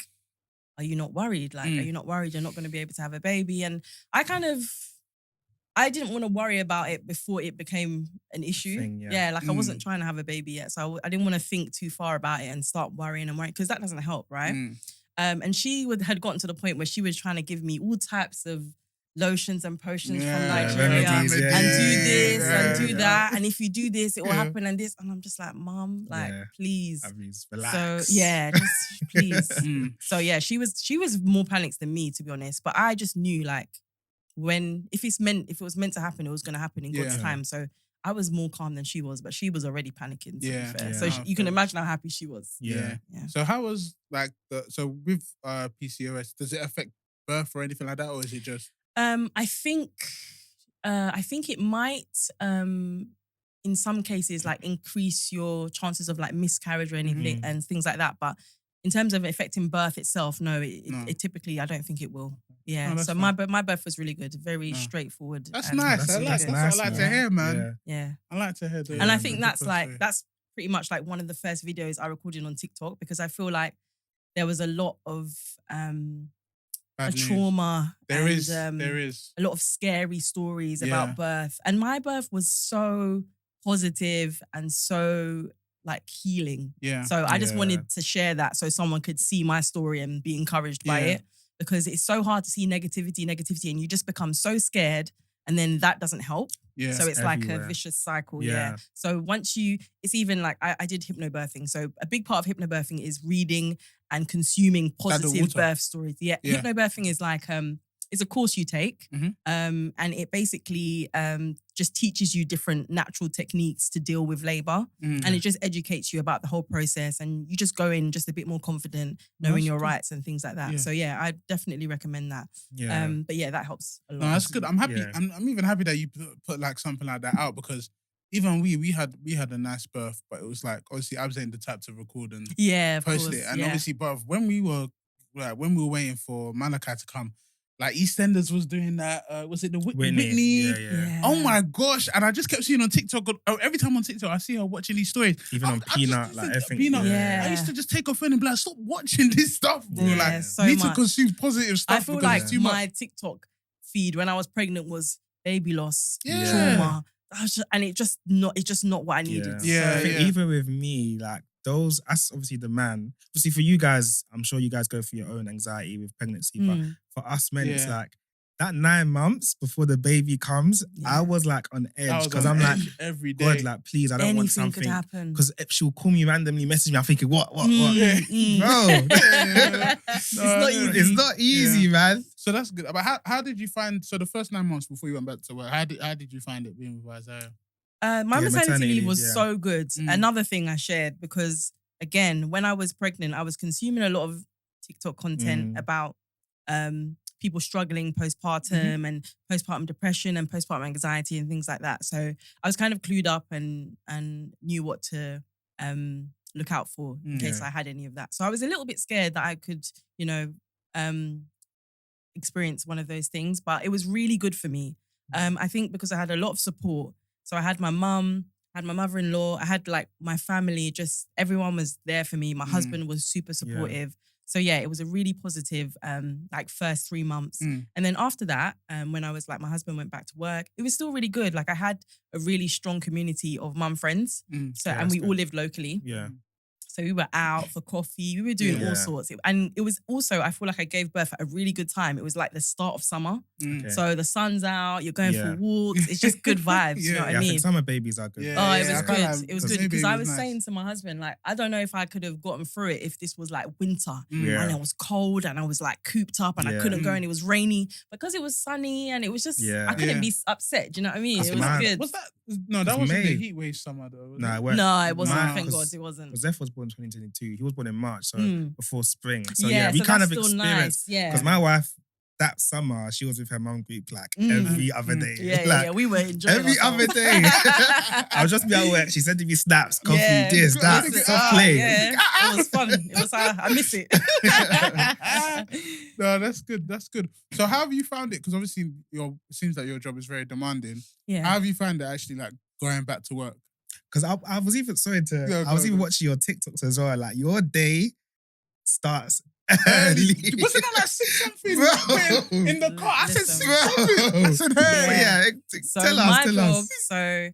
are you not worried? Like, are you not worried you're not going to be able to have a baby? And I didn't want to worry about it before it became an issue. I wasn't trying to have a baby yet. So I didn't want to think too far about it and start worrying because that doesn't help, right? And she had gotten to the point where she was trying to give me all types of lotions and potions from Nigeria and do this and do that. And if you do this, it will happen and this. And I'm just like, Mom, like, please. Relax. So just please. So she was more panicked than me, to be honest. But I just knew like, if it was meant to happen, it was going to happen in God's time. So I was more calm than she was, but she was already panicking. To be fair. So you can imagine how happy she was. Yeah. So how was like with PCOS? Does it affect birth or anything like that, or is it just? I think it might in some cases like increase your chances of like miscarriage or anything and things like that, but. In terms of affecting birth itself, no, it typically, I don't think it will. Yeah, so my birth was really good, very straightforward. That's nice. That's what I like to hear, man. Yeah. I like to hear that. And I think that's pretty much like one of the first videos I recorded on TikTok because I feel like there was a lot of trauma. There is a lot of scary stories about birth. And my birth was so positive and so like healing. Yeah. So I just wanted to share that so someone could see my story and be encouraged by it because it's so hard to see negativity and you just become so scared and then that doesn't help. Yeah. So it's everywhere. Like a vicious cycle. Yeah. So it's even like I did hypnobirthing. So a big part of hypnobirthing is reading and consuming positive birth stories. Yeah. Hypnobirthing is like it's a course you take and it basically just teaches you different natural techniques to deal with labor and it just educates you about the whole process and you just go in just a bit more confident, knowing your rights and things like that. Yeah. So I definitely recommend that. Yeah. But that helps a lot. No, that's good. I'm happy. Yeah. I'm even happy that you put like something like that out because even we had a nice birth, but it was like obviously I was in the type to record and post it. And obviously, but when we were waiting for Malachi to come, like EastEnders was doing that. Was it the Whitney? Yeah. Oh my gosh! And I just kept seeing on TikTok. Every time on TikTok, I see her watching these stories. Even on Peanut, like everything. Peanut. Yeah. I used to just take her phone and be like, "Stop watching this stuff, bro! Like, so need to consume positive stuff." I feel like my TikTok feed when I was pregnant was baby loss, trauma, and it's just not what I needed. Yeah. I think even with me, like that's obviously the man. Obviously for you guys, I'm sure you guys go through your own anxiety with pregnancy, but for us men, it's like that 9 months before the baby comes, I was like on edge because I'm like, every day. God, like, please, I don't want Anything something. could happen. Because she'll call me randomly, message me, I'm thinking, what? Bro, it's not easy, man. So that's good. But how did you find? So the first 9 months before you went back to work, how did you find it being with Isaiah? My maternity leave was so good. Another thing I shared because again, when I was pregnant, I was consuming a lot of TikTok content about people struggling postpartum and postpartum depression and postpartum anxiety and things like that. So I was kind of clued up and knew what to look out for in case I had any of that. So I was a little bit scared that I could, experience one of those things, but it was really good for me. I think because I had a lot of support. So I had my mum, I had my mother-in-law, I had like my family, just everyone was there for me. My husband was super supportive. So yeah, it was a really positive like first 3 months. And then after that, when I was like, my husband went back to work, it was still really good. Like I had a really strong community of mum friends. And we all lived locally. Yeah. So we were out for coffee. We were doing all sorts. And it was also, I feel like I gave birth at a really good time. It was like the start of summer. Okay. So the sun's out, you're going for walks. It's just good vibes, you know what I mean? I think summer babies are good. It was good. It was good because I was saying to my husband, like, I don't know if I could have gotten through it if this was like winter and it was cold and I was like cooped up and I couldn't go and it was rainy. Because it was sunny and it was just, I couldn't be upset. Do you know what I mean? That's it was good. Was that? No, that wasn't the heat wave summer though. No, it wasn't. Thank God it wasn't. Zeph was born in 2022. He was born in March, so before spring. So so we kind of experienced. Nice. Because my wife, that summer, she was with her mum group like every other day. Yeah, we were enjoying every other day. I'll just be at work. She sending me snaps, coffee, this, that, soft play. Yeah. It was fun. It was. I miss it. No, that's good. That's good. So how have you found it? Because obviously, it seems like your job is very demanding. Yeah. How have you found it actually, like going back to work? Because I was even I was even watching your TikToks as well. Like your day starts early. Wasn't that like 6 something in the car? I said 6 something. I said, hey, tell us. So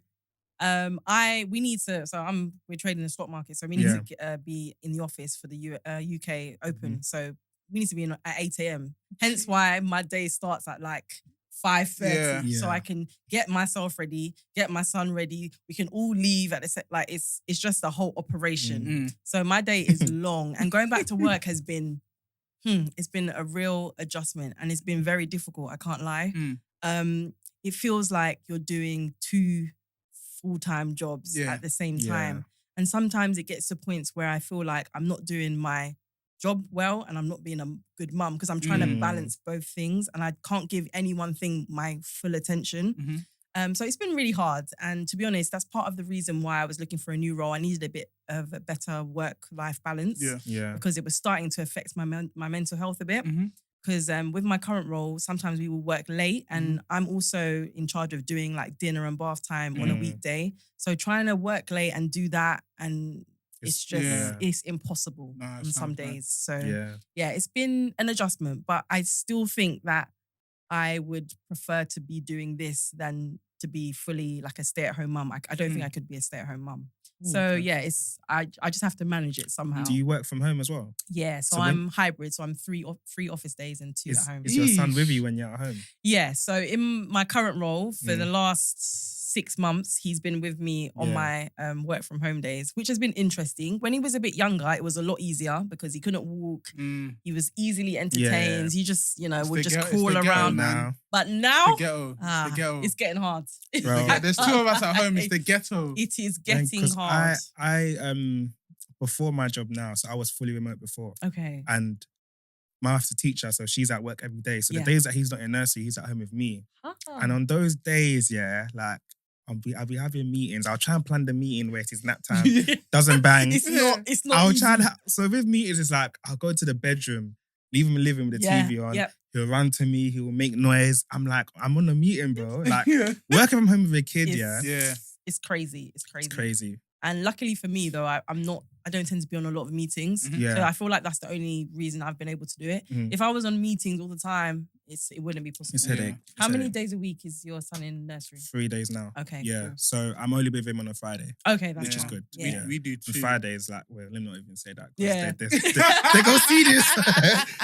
we're trading the stock market, so we need to be in the office for the UK Open. So we need to be in at 8 a.m. Hence why my day starts at like 5:30, so I can get myself ready, get my son ready. We can all leave at the set. Like it's just a whole operation. So my day is long, and going back to work has been, it's been a real adjustment, and it's been very difficult. I can't lie. It feels like you're doing 2 full-time jobs at the same time, and sometimes it gets to points where I feel like I'm not doing my job well and I'm not being a good mum because I'm trying to balance both things and I can't give any one thing my full attention. So it's been really hard, and to be honest, that's part of the reason why I was looking for a new role. I needed a bit of a better work-life balance because it was starting to affect my mental health a bit. Because with my current role, sometimes we will work late and I'm also in charge of doing like dinner and bath time on a weekday. So trying to work late and do that, and it's just, it's impossible on some days. So it's been an adjustment, but I still think that I would prefer to be doing this than to be fully like a stay-at-home mum. I don't think I could be a stay-at-home mum. So I just have to manage it somehow. Do you work from home as well? Yeah, so I'm hybrid. So I'm 3 office days and 2 at home. Is your son with you when you're at home? Yeah, so in my current role for the last 6 months, he's been with me on my work from home days, which has been interesting. When he was a bit younger, it was a lot easier because he couldn't walk. He was easily entertained. He just, would just crawl around. Now. But now, the ghetto. It's getting hard. There's 2 of us at home. It's the ghetto. It is getting hard. I before my job now, so I was fully remote before. Okay. And my wife's a teacher, so she's at work every day. So the days that he's not in nursery, he's at home with me. And on those days, like I'll be having meetings. I'll try and plan the meeting where it's nap time. Doesn't bang. It's not I'll easy. try and so with meetings, it's like I'll go to the bedroom, leave him in the living room with the TV on. Yep. He'll run to me. He will make noise. I'm like, I'm on a meeting, bro. Like working from home with a kid, It's crazy. It's crazy. It's crazy. And luckily for me, though, I don't tend to be on a lot of meetings. So I feel like that's the only reason I've been able to do it. If I was on meetings all the time, it wouldn't be possible. It's headache. How It's many headache. days a week is your son in nursery? 3 days now. Okay. Yeah. Cool. So I'm only with him on a Friday, Okay, that's which is fine. good. Yeah. We do And too. Fridays, like, well, let me not even say that. 'Cause Yeah. they go see this.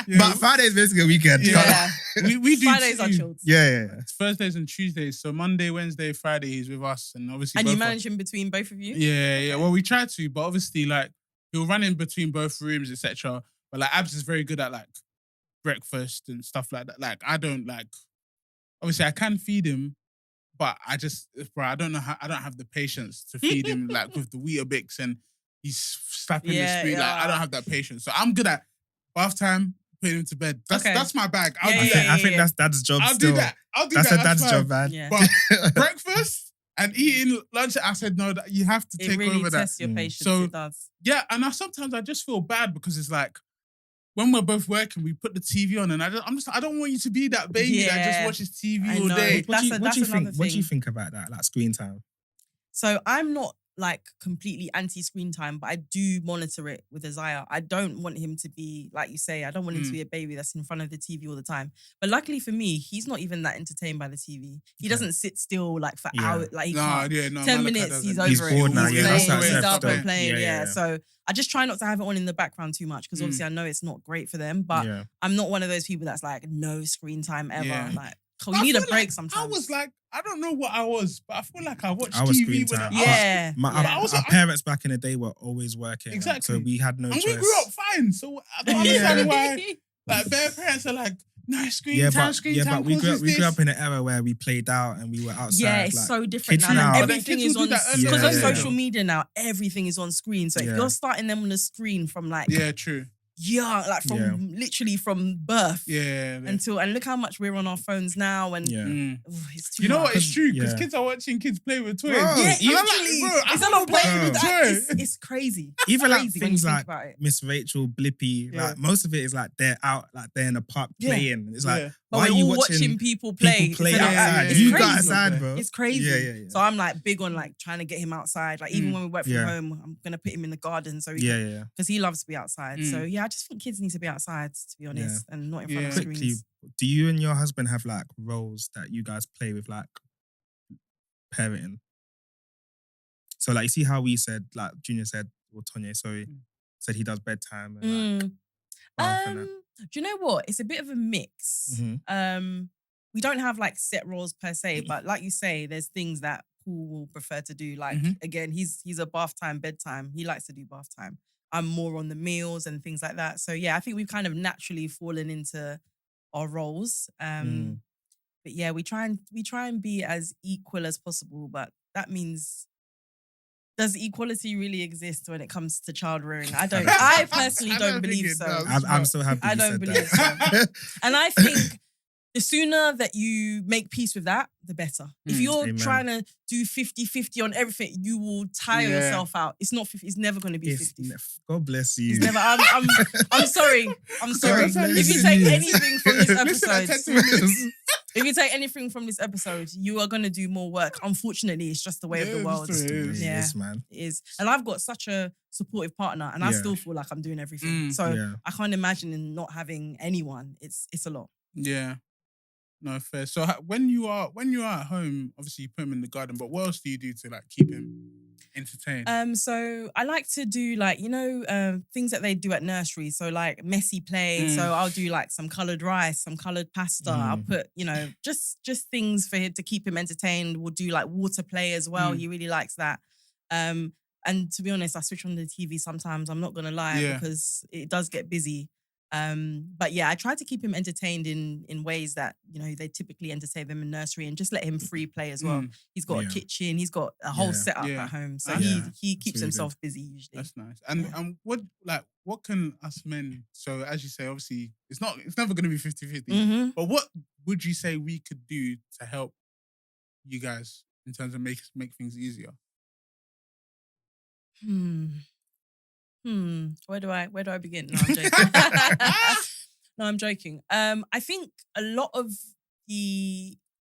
Yeah. But Friday's basically a weekend. Yeah. We do Fridays are too. chilled. Yeah. It's Thursdays and Tuesdays. So Monday, Wednesday, Friday, he's with us, and obviously. And you both of- manage in between both of you? Yeah. Well, we try to, but obviously, like, he'll run in between both rooms, etc. But like, Abs is very good at like breakfast and stuff like that. Like, I don't like. Obviously, I can feed him, but I just, bro, I don't know how. I don't have the patience to feed him like with the Weetabix and he's slapping the Yeah, spoon. Like, I don't have that patience. So I'm good at bath time, putting him to bed. That's my bag. I'll do that. I think that's dad's job I'll still. do that. I'll do That's that. a dad's fine. job, man. Yeah. But breakfast and eating lunch, I said no. That you have to It take really over that. tests your patience. So- It does. Yeah, and sometimes I just feel bad because it's like when we're both working, we put the TV on, and I don't want you to be that baby that just Yeah. watches TV I all know. day. What do you That's think? another What do you thing. think about that? Like screen time? So I'm not like completely anti-screen time, but I do monitor it with Isaiah. I don't want him to be, like you say, I don't want him to be a baby that's in front of the TV all the time. But luckily for me, he's not even that entertained by the TV. He doesn't sit still like for Yeah. hours. Like he No, can't. yeah, no. 10 Malachi minutes, doesn't. he's over He's it. bored now, He's yeah, playing, that's he's that up and stuff. playing. Yeah, Yeah. yeah. So I just try not to have it on in the background too much because obviously I know it's not great for them. But Yeah. I'm not one of those people that's like, no screen time ever. Yeah. Like, I you need a feel break like sometimes. I was like, I don't know what I was, but I feel like I watched I was TV screen when time. yeah. Our parents back in the day were always working. like, Exactly. so we had no and choice. we grew up fine. So I don't understand why like their parents are like, no, screen time. but we causes grew up this. in an era where we played out and we were outside. Yeah, it's like, so different kids now. now- Like, But then everything kids is will on do that early because on. of Yeah. social media now. Everything is on screen. So if Yeah. you're starting them on the screen from like Yeah, true. literally from birth Yeah. and look how much we're on our phones now and Yeah. it's too You know much. what? It's true because Yeah. kids are watching kids play with toys. Bro, Yeah, even- literally. bro, I It's don't not know playing about with the that. toy. It's crazy. Even like Crazy when you things think like about it. Miss Rachel, Blippy, Yeah. like most of it is like they're out, like they're in a park Yeah. playing. It's like, Yeah. But why we're are you all watching people play. people play instead of- outside? yeah, It's you yeah. got crazy. outside, bro. It's crazy. Yeah. So I'm like big on like trying to get him outside. Like even Mm. when we work from Yeah. home, I'm gonna put him in the garden so Yeah. because he loves to be outside. Mm. So yeah, I just think kids need to be outside to be honest, and not in front of Yeah. screens. Quickly, do you and your husband have like roles that you guys play with, like parenting? So like, you see how we said, like Junior said, or Tonye, sorry, said he does bedtime and like bath and that. Do you know what? It's a bit of a mix. Mhm. We don't have like set roles per se, but like you say, there's things that Paul will prefer to do. Like again, he's a bath time, bedtime. He likes to do bath time. I'm more on the meals and things like that. So yeah, I think we've kind of naturally fallen into our roles. But yeah, we try and be as equal as possible. But that means, does equality really exist when it comes to child rearing? I don't. I personally I don't don't believe think it so. does. I'm so happy I you don't said believe that. And I think the sooner that you make peace with that, the better. If you're Amen. trying to do 50-50 on everything, you will tire Yeah. yourself out. It's not 50. It's never going to be It's 50. God bless you. It's never. I'm sorry. I'm sorry. God If you bless take you. anything from this Listen at episode, 10 minutes. if you take anything from this episode, you are going to do more work. Unfortunately, it's just the way of the Yeah, world. it's the way it is. Yeah. Yes, man. It is. And I've got such a supportive partner and I Yeah. still feel like I'm doing everything. So Yeah. I can't imagine in not having anyone. It's a lot. Yeah. No, fair. So when you are at home, obviously you put him in the garden, but what else do you do to like keep him entertained? So I like to do like, things that they do at nursery. So like messy play. So I'll do like some coloured rice, some coloured pasta. I'll put, just things for him to keep him entertained. We'll do like water play as well. He really likes that. And to be honest, I switch on the TV sometimes. I'm not gonna lie because it does get busy. But yeah, I try to keep him entertained in ways that, they typically entertain them in nursery and just let him free play as well. He's got a kitchen, he's got a whole setup at home. So he keeps really himself busy usually. That's nice. And what can us men, so as you say, obviously it's never gonna be 50-50. But what would you say we could do to help you guys in terms of make things easier? Where do I begin? No, I'm joking. No, I'm joking. I think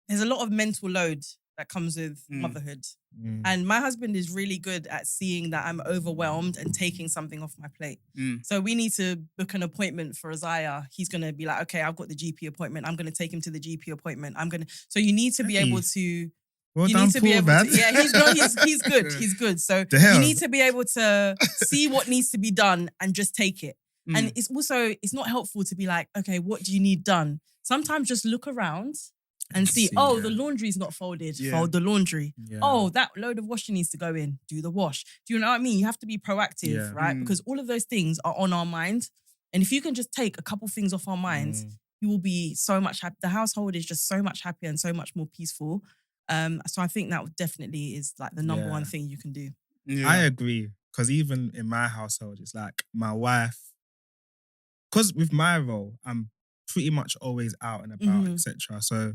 there's a lot of mental load that comes with motherhood. Mm. And my husband is really good at seeing that I'm overwhelmed and taking something off my plate. So we need to book an appointment for Isaiah. He's going to be like, okay, I've got the GP appointment. I'm going to take him to the GP appointment. So you need to be able to... Well you done, need to be Paul, able man. to... Yeah, he's good. He's good. So you need to be able to see what needs to be done and just take it. And it's not helpful to be like, okay, what do you need done? Sometimes just look around and see, the laundry's not folded. Fold the laundry. Yeah. Oh, that load of washing needs to go in. Do the wash. Do you know what I mean? You have to be proactive, right? Because all of those things are on our mind. And if you can just take a couple things off our minds, you will be so much happy. The household is just so much happier and so much more peaceful. So I think that definitely is like the number one thing you can do. Yeah. I agree. Because even in my household, it's like my wife, because with my role, I'm pretty much always out and about, etc. So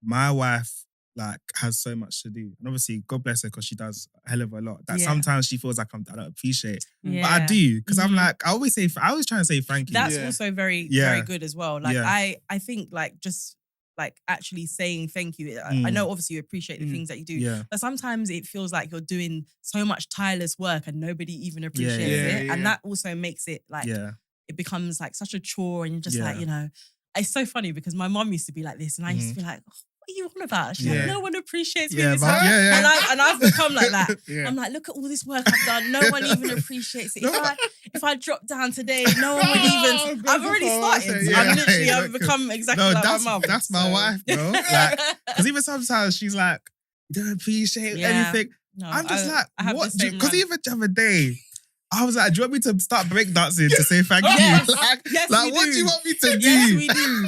my wife like has so much to do, and obviously God bless her because she does a hell of a lot. That sometimes she feels like I don't appreciate, but I do because I'm like I always try and say thank you. That's also very very good as well. Like I think like just like actually saying thank you. I know obviously you appreciate the things that you do, but sometimes it feels like you're doing so much tireless work and nobody even appreciates it, and that also makes it like it becomes like such a chore, and you're just like, you know. It's so funny because my mum used to be like this, and I used to be like, oh, what are you on about? She's like, no one appreciates me. And I've become like that. I'm like, look at all this work I've done. No one even appreciates it. If I drop down today, no one would even. I've already started. I've become exactly like my mum. That's my wife, bro. Like, because even sometimes she's like, you don't appreciate anything. No, I'm just like, what? Because even the other day, I was like, do you want me to start breakdancing to say thank you? Yes, like what do you want me to do? Yes, we do.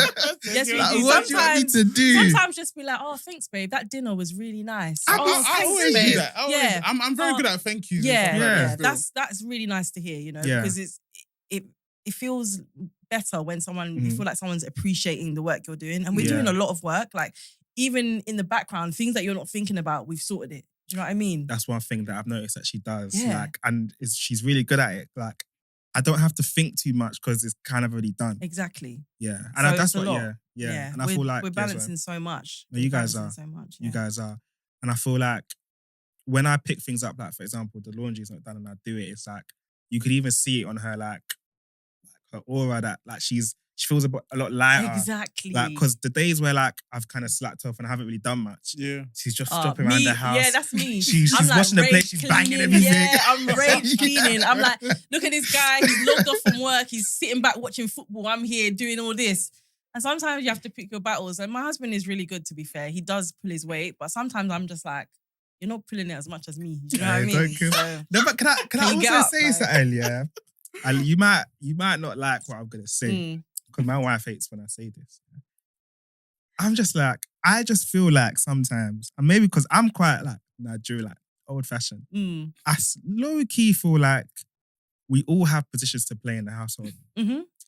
Yes, we do. What do you want me to do? Sometimes just be like, oh, thanks, babe. That dinner was really nice. I thanks, always babe. do that. I'm very good at thank yous. Yeah. That's really nice to hear, you know, because it feels better when you feel like someone's appreciating the work you're doing. And we're doing a lot of work. Like, even in the background, things that you're not thinking about, we've sorted it. Do you know what I mean? That's one thing that I've noticed that she does. Like, and she's really good at it. Like, I don't have to think too much because it's kind of already done. Exactly. Yeah. And so that's what, And I feel like we're balancing so much. No, you guys are. You guys are. And I feel like when I pick things up, like, for example, the laundry's not done and I do it, it's like, you could even see it on her, like her aura that, like, she feels a lot lighter. Exactly. Like, because the days where, like, I've kind of slacked off and I haven't really done much. Yeah. She's just stopping around the house. Yeah, that's me. She's like washing the plate, she's banging everything. Yeah, I'm rage cleaning. I'm like, look at this guy, he's logged off from work, he's sitting back watching football. I'm here doing all this. And sometimes you have to pick your battles. And my husband is really good, to be fair. He does pull his weight, but sometimes I'm just like, you're not pulling it as much as me. You know what I mean? So, no, but can I also say something? Yeah. And you might not like what I'm gonna say. Because my wife hates when I say this. I'm just like, I just feel like sometimes, and maybe because I'm quite like Nigerian, like old-fashioned, I low-key feel like we all have positions to play in the household.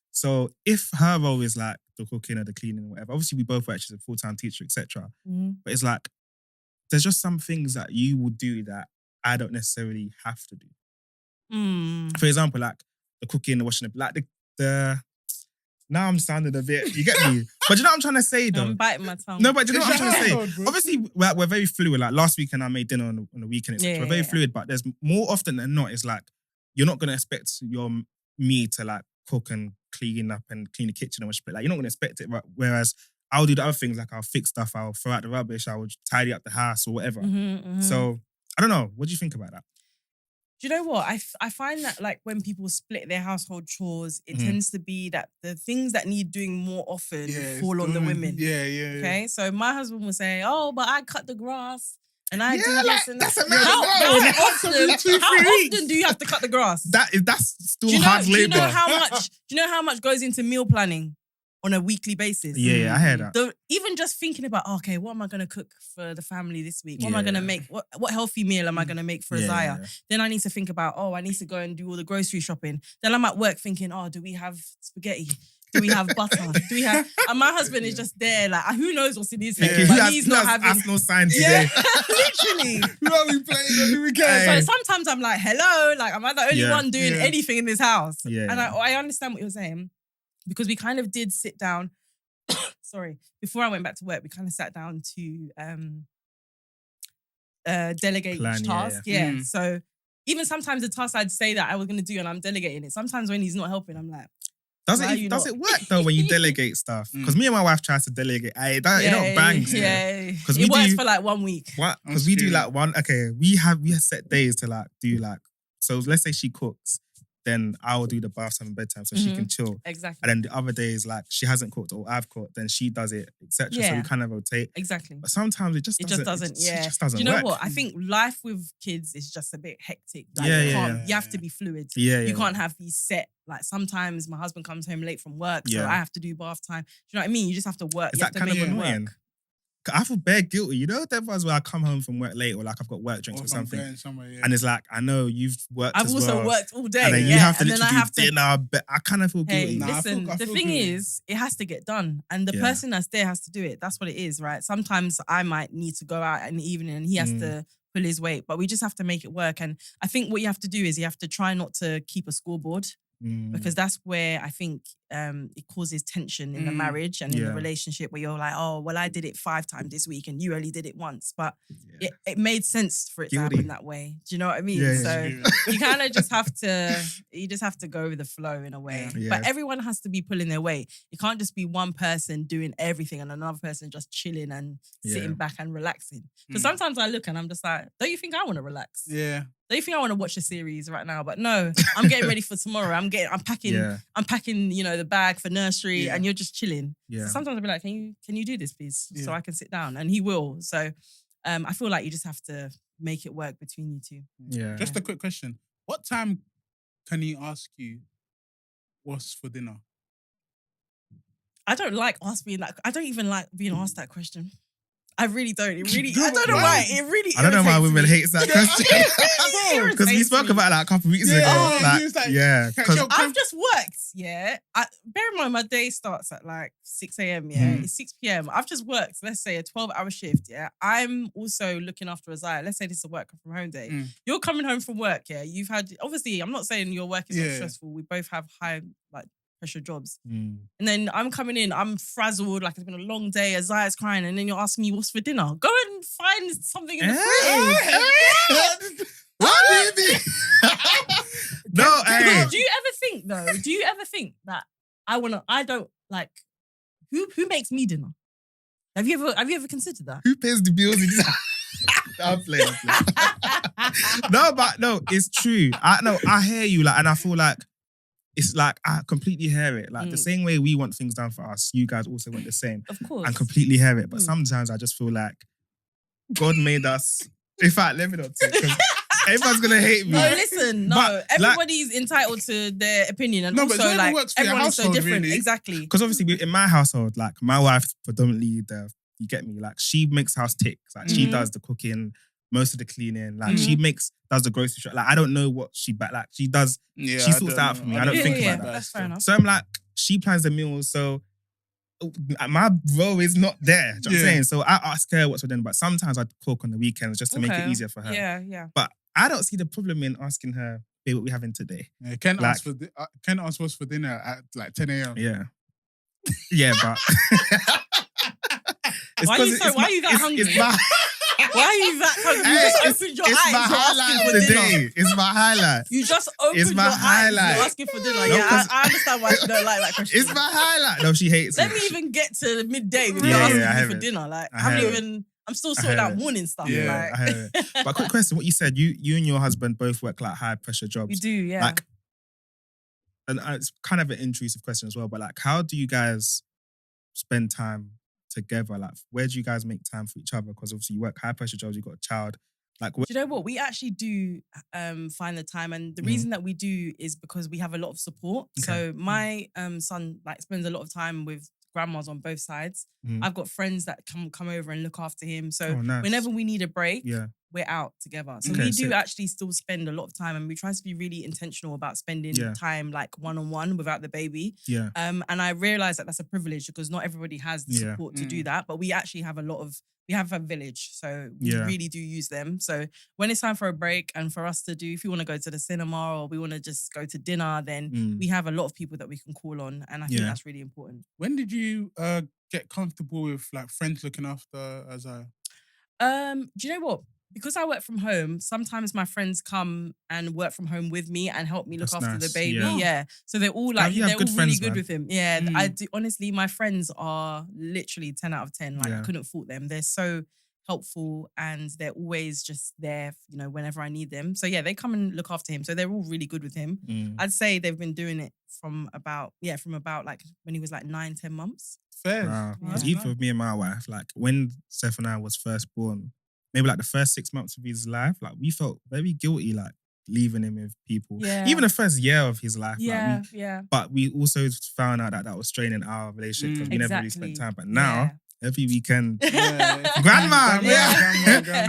So if her role is like the cooking or the cleaning or whatever, obviously we both work, she's a full-time teacher, etc. But it's like, there's just some things that you will do that I don't necessarily have to do. For example, like the cooking, the washing, like the now I'm sounding a bit, you get me? But you know what I'm trying to say though? I'm biting my tongue. No, but you know what I'm trying to say? Obviously, we're very fluid. Like last weekend, I made dinner on the weekend, etc. We're very fluid, but there's more often than not, it's like, you're not going to expect me to like cook and clean up and clean the kitchen and wash plate. Like, you're not going to expect it. Right? Whereas I'll do the other things, like I'll fix stuff, I'll throw out the rubbish, I'll tidy up the house or whatever. So, I don't know. What do you think about that? Do you know what? I find that like when people split their household chores, it tends to be that the things that need doing more often fall on the women. Okay? So my husband will say, oh, but I cut the grass and I do this and that's that. How often do you have to cut the grass? That's still hard labor. Do you know how much goes into meal planning on a weekly basis? Yeah, I heard that. Even just thinking about, okay, what am I going to cook for the family this week? What am I going to make? What healthy meal am I going to make for Isaiah? Then I need to think about, I need to go and do all the grocery shopping. Then I'm at work thinking, do we have spaghetti? Do we have butter? Do we have... And my husband is just there, like, who knows what's in his head? But he's not having... That's no sign today. Literally. Who are we playing on the weekend? So sometimes I'm like, hello, like, am I the only one doing anything in this house? And I understand what you're saying, because we kind of did sit down... Sorry. Before I went back to work, we kind of sat down to delegate Plan, each yeah, task. Yeah. Mm. So even sometimes the task I'd say that I was going to do and I'm delegating it. Sometimes when he's not helping, I'm like, Does why are you does not- it work though when you delegate stuff? Because me and my wife tries to delegate. It don't bang. Yeah. 'Cause It we works do- for like 1 week. What? I'm Because we do screwed. like one. Okay, we have set days to like do like. So let's say she cooks, then I will do the bath time and bedtime so she can chill. Exactly. And then the other days, like she hasn't cooked or I've cooked, then she does it, etc. So Yeah. we kind of rotate. Exactly. But sometimes it just doesn't. Yeah. It just doesn't Do you know work. what? I think life with kids is just a bit hectic. Like, Yeah, you yeah, can't, yeah. you have to be fluid. Yeah, You can't have these set. Like sometimes my husband comes home late from work, so Yeah. I have to do bath time. Do you know what I mean? You just have to work. Is You have that to kind of make it annoying? work. I feel bare guilty. You know, there was where I come home from work late or like I've got work drinks Or or if I'm something. going somewhere, yeah. And it's like, I know you've worked I've as also well. worked all day. And then yeah. you have to and then I literally have do to. dinner. But I kind of feel Hey, guilty. Nah, I listen, feel the thing guilty. is, it has to get done. And the Yeah. person that's there has to do it. That's what it is, right? Sometimes I might need to go out in the evening and he has to pull his weight, but we just have to make it work. And I think what you have to do is you have to try not to keep a scoreboard because that's where I think it causes tension in the marriage and in the Yeah. relationship where you're like, oh, well, I did it 5 times this week and you only did it once. But it made sense for it to Guilty. happen that way. Do you know what I mean? Yeah, yeah. So you kind of just have to go with the flow in a way. Yeah. But everyone has to be pulling their weight. It can't just be one person doing everything and another person just chilling and sitting back and relaxing. Because sometimes I look and I'm just like, don't you think I want to relax? Yeah. Don't you think I want to watch a series right now? But no, I'm getting ready for tomorrow. I'm packing, you know, the bag for nursery and you're just chilling. Yeah. So sometimes I'll be like, can you do this, please? Yeah. So I can sit down. And he will. So I feel like you just have to make it work between you two. Yeah. Just a quick question. What time can he ask you what's for dinner? I don't even like being asked that question. I really don't. It really, No, I don't know but why. why? It really I don't know why irritates women me. hate that question. Because we spoke about it like a couple of weeks ago. Yeah, Like, he was like, yeah. 'cause- I've just worked, yeah. Bear in mind, my day starts at like 6 a.m, yeah. It's 6 p.m. I've just worked, let's say, a 12-hour shift, yeah. I'm also looking after Isaiah. Let's say this is a work from home day. You're coming home from work, yeah. You've had, obviously, I'm not saying your work is not stressful. We both have high, like, pressure jobs. And then I'm coming in, I'm frazzled, like it's been a long day, Isaiah's crying, and then you're asking me what's for dinner. Go and find something in the fridge. What do you mean? No, hey. Do you ever think that I don't like who makes me dinner? Have you ever considered that? Who pays the bills in this house? I'm playing. No, it's true. I hear you, like, and I feel like it's like I completely hear it. Like the same way we want things done for us, you guys also want the same. Of course. And completely hear it. But sometimes I just feel like God made us. In fact, let me not talk, 'cause everyone's gonna hate me. No, listen, no. But, everybody's entitled to their opinion, and No, but also whoever like works for your everyone is so household, different. really. Exactly. Because obviously in my household, like my wife predominantly you get me, like she makes house tick. Like she does the cooking, most of the cleaning. Like she does the grocery shop. Like I don't know what she she does. Yeah, She sorts that out for me. I don't think about that. That's fair enough. So I'm like, she plans the meals. So my role is not there. Do you know what I'm saying? So I ask her what's for dinner, but sometimes I cook on the weekends just to make it easier for her. Yeah. But I don't see the problem in asking her, babe, what we having today? Yeah, Ken asked what's for dinner at like 10 a.m. Yeah. Yeah, but Why are you that hungry? Why are you that hungry? You just opened your eyes. It's my highlight of the day. It's my highlight. You just opened It's my your highlight. eyes. You're asking for dinner. No, Yeah, I understand why you don't like that question. It's my highlight. No, she hates Let it. me even get to midday before Yeah, you're I asking hear me for it. dinner. Like, I hear I'm still sorting hear out it. morning stuff. Yeah, like. I hear it. But quick question, what you said, you and your husband both work like high pressure jobs. We do, yeah. Like, and it's kind of an intrusive question as well, but like, how do you guys spend time together? Like, where do you guys make time for each other? Because obviously you work high pressure jobs, you've got a child. Like, Do you know what? We actually do find the time, and the reason that we do is because we have a lot of support. Okay. So my son like spends a lot of time with grandmas on both sides. I've got friends that come over and look after him. So nice. whenever we need a break, yeah. we're out together. So Okay, we do sick. actually still spend a lot of time, and we try to be really intentional about spending time like one-on-one without the baby. Yeah. And I realize that that's a privilege because not everybody has the Yeah. support to do that. But we actually have we have a village, so we really do use them. So when it's time for a break and for us to do, if you want to go to the cinema or we want to just go to dinner, then we have a lot of people that we can call on, and I think that's really important. When did you get comfortable with like friends looking after Isaiah? Do you know what? because I work from home, sometimes my friends come and work from home with me and help me look That's after the nice, baby. yeah. Yeah. So they're all like, You have they're all good really friends, good man. with him. Yeah. Mm. I do. Honestly, my friends are literally 10 out of 10. Like I Yeah. couldn't fault them. They're so helpful and they're always just there, whenever I need them. So yeah, they come and look after him. So they're all really good with him. I'd say they've been doing it from about like when he was like 9-10 months. Fair. Wow. Yeah. Because even with me and my wife, like when Seth and I was first born, maybe like the first 6 months of his life, like we felt very guilty, like leaving him with people. Yeah. Even the first year of his life. Yeah, like, But we also found out that was straining our relationship because we never really spent time. But now, every weekend, grandma, grandma.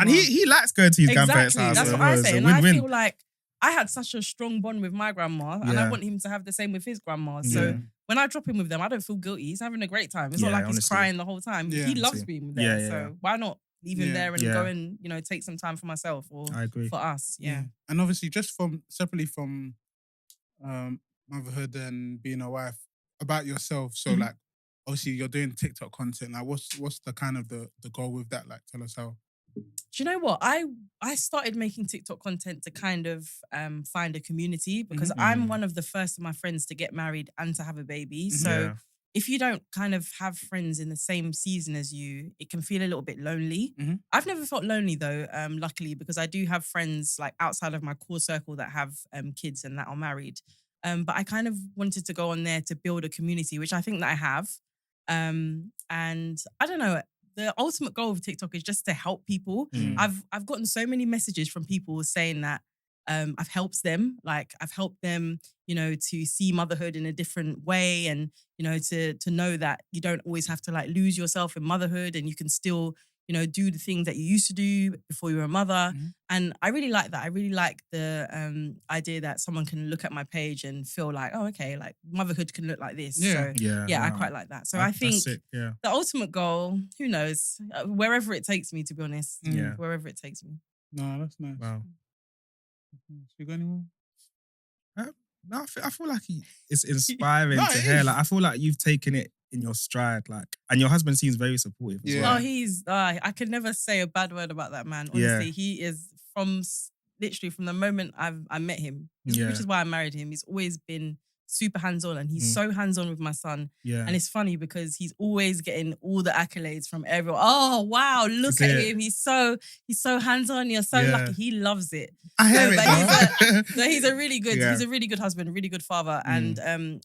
and he likes going to his grandparents' house. That's so what I it's say. a And win-win. I feel like I had such a strong bond with my grandma, and I want him to have the same with his grandma. So when I drop him with them, I don't feel guilty. He's having a great time. It's not like he's crying the whole time. Yeah. He loves being with them. So why not leave him there and go and take some time for myself or I agree. for us? Yeah. And obviously, just separately from motherhood and being a wife, about yourself. So like, obviously, you're doing TikTok content. Like, what's the kind of the goal with that? Like, tell us how. Do you know what? I started making TikTok content to kind of find a community because I'm one of the first of my friends to get married and to have a baby. So if you don't kind of have friends in the same season as you, it can feel a little bit lonely. I've never felt lonely though, luckily, because I do have friends like outside of my core circle that have kids and that are married. But I kind of wanted to go on there to build a community, which I think that I have. And I don't know, the ultimate goal of TikTok is just to help people. I've gotten so many messages from people saying that I've helped them. Like I've helped them, to see motherhood in a different way and, to know that you don't always have to like lose yourself in motherhood and you can still, do the things that you used to do before you were a mother. And I really like that. I really like the idea that someone can look at my page and feel like, oh, okay, like motherhood can look like this. Yeah. So I quite like that. So I think the ultimate goal, who knows, wherever it takes me, to be honest. Wherever it takes me. No, that's nice. Wow. You got any more? No, I feel like it's inspiring to hear. Like I feel like you've taken it in your stride, like, and your husband seems very supportive as well. Oh, he's I could never say a bad word about that man. Honestly, he is literally from the moment I met him, which is why I married him. He's always been super hands-on and he's so hands-on with my son. And it's funny because he's always getting all the accolades from everyone. Oh, wow, look at him. He's so hands-on. You're so lucky. He loves it. I hear it. He's a really good husband, a really good father. And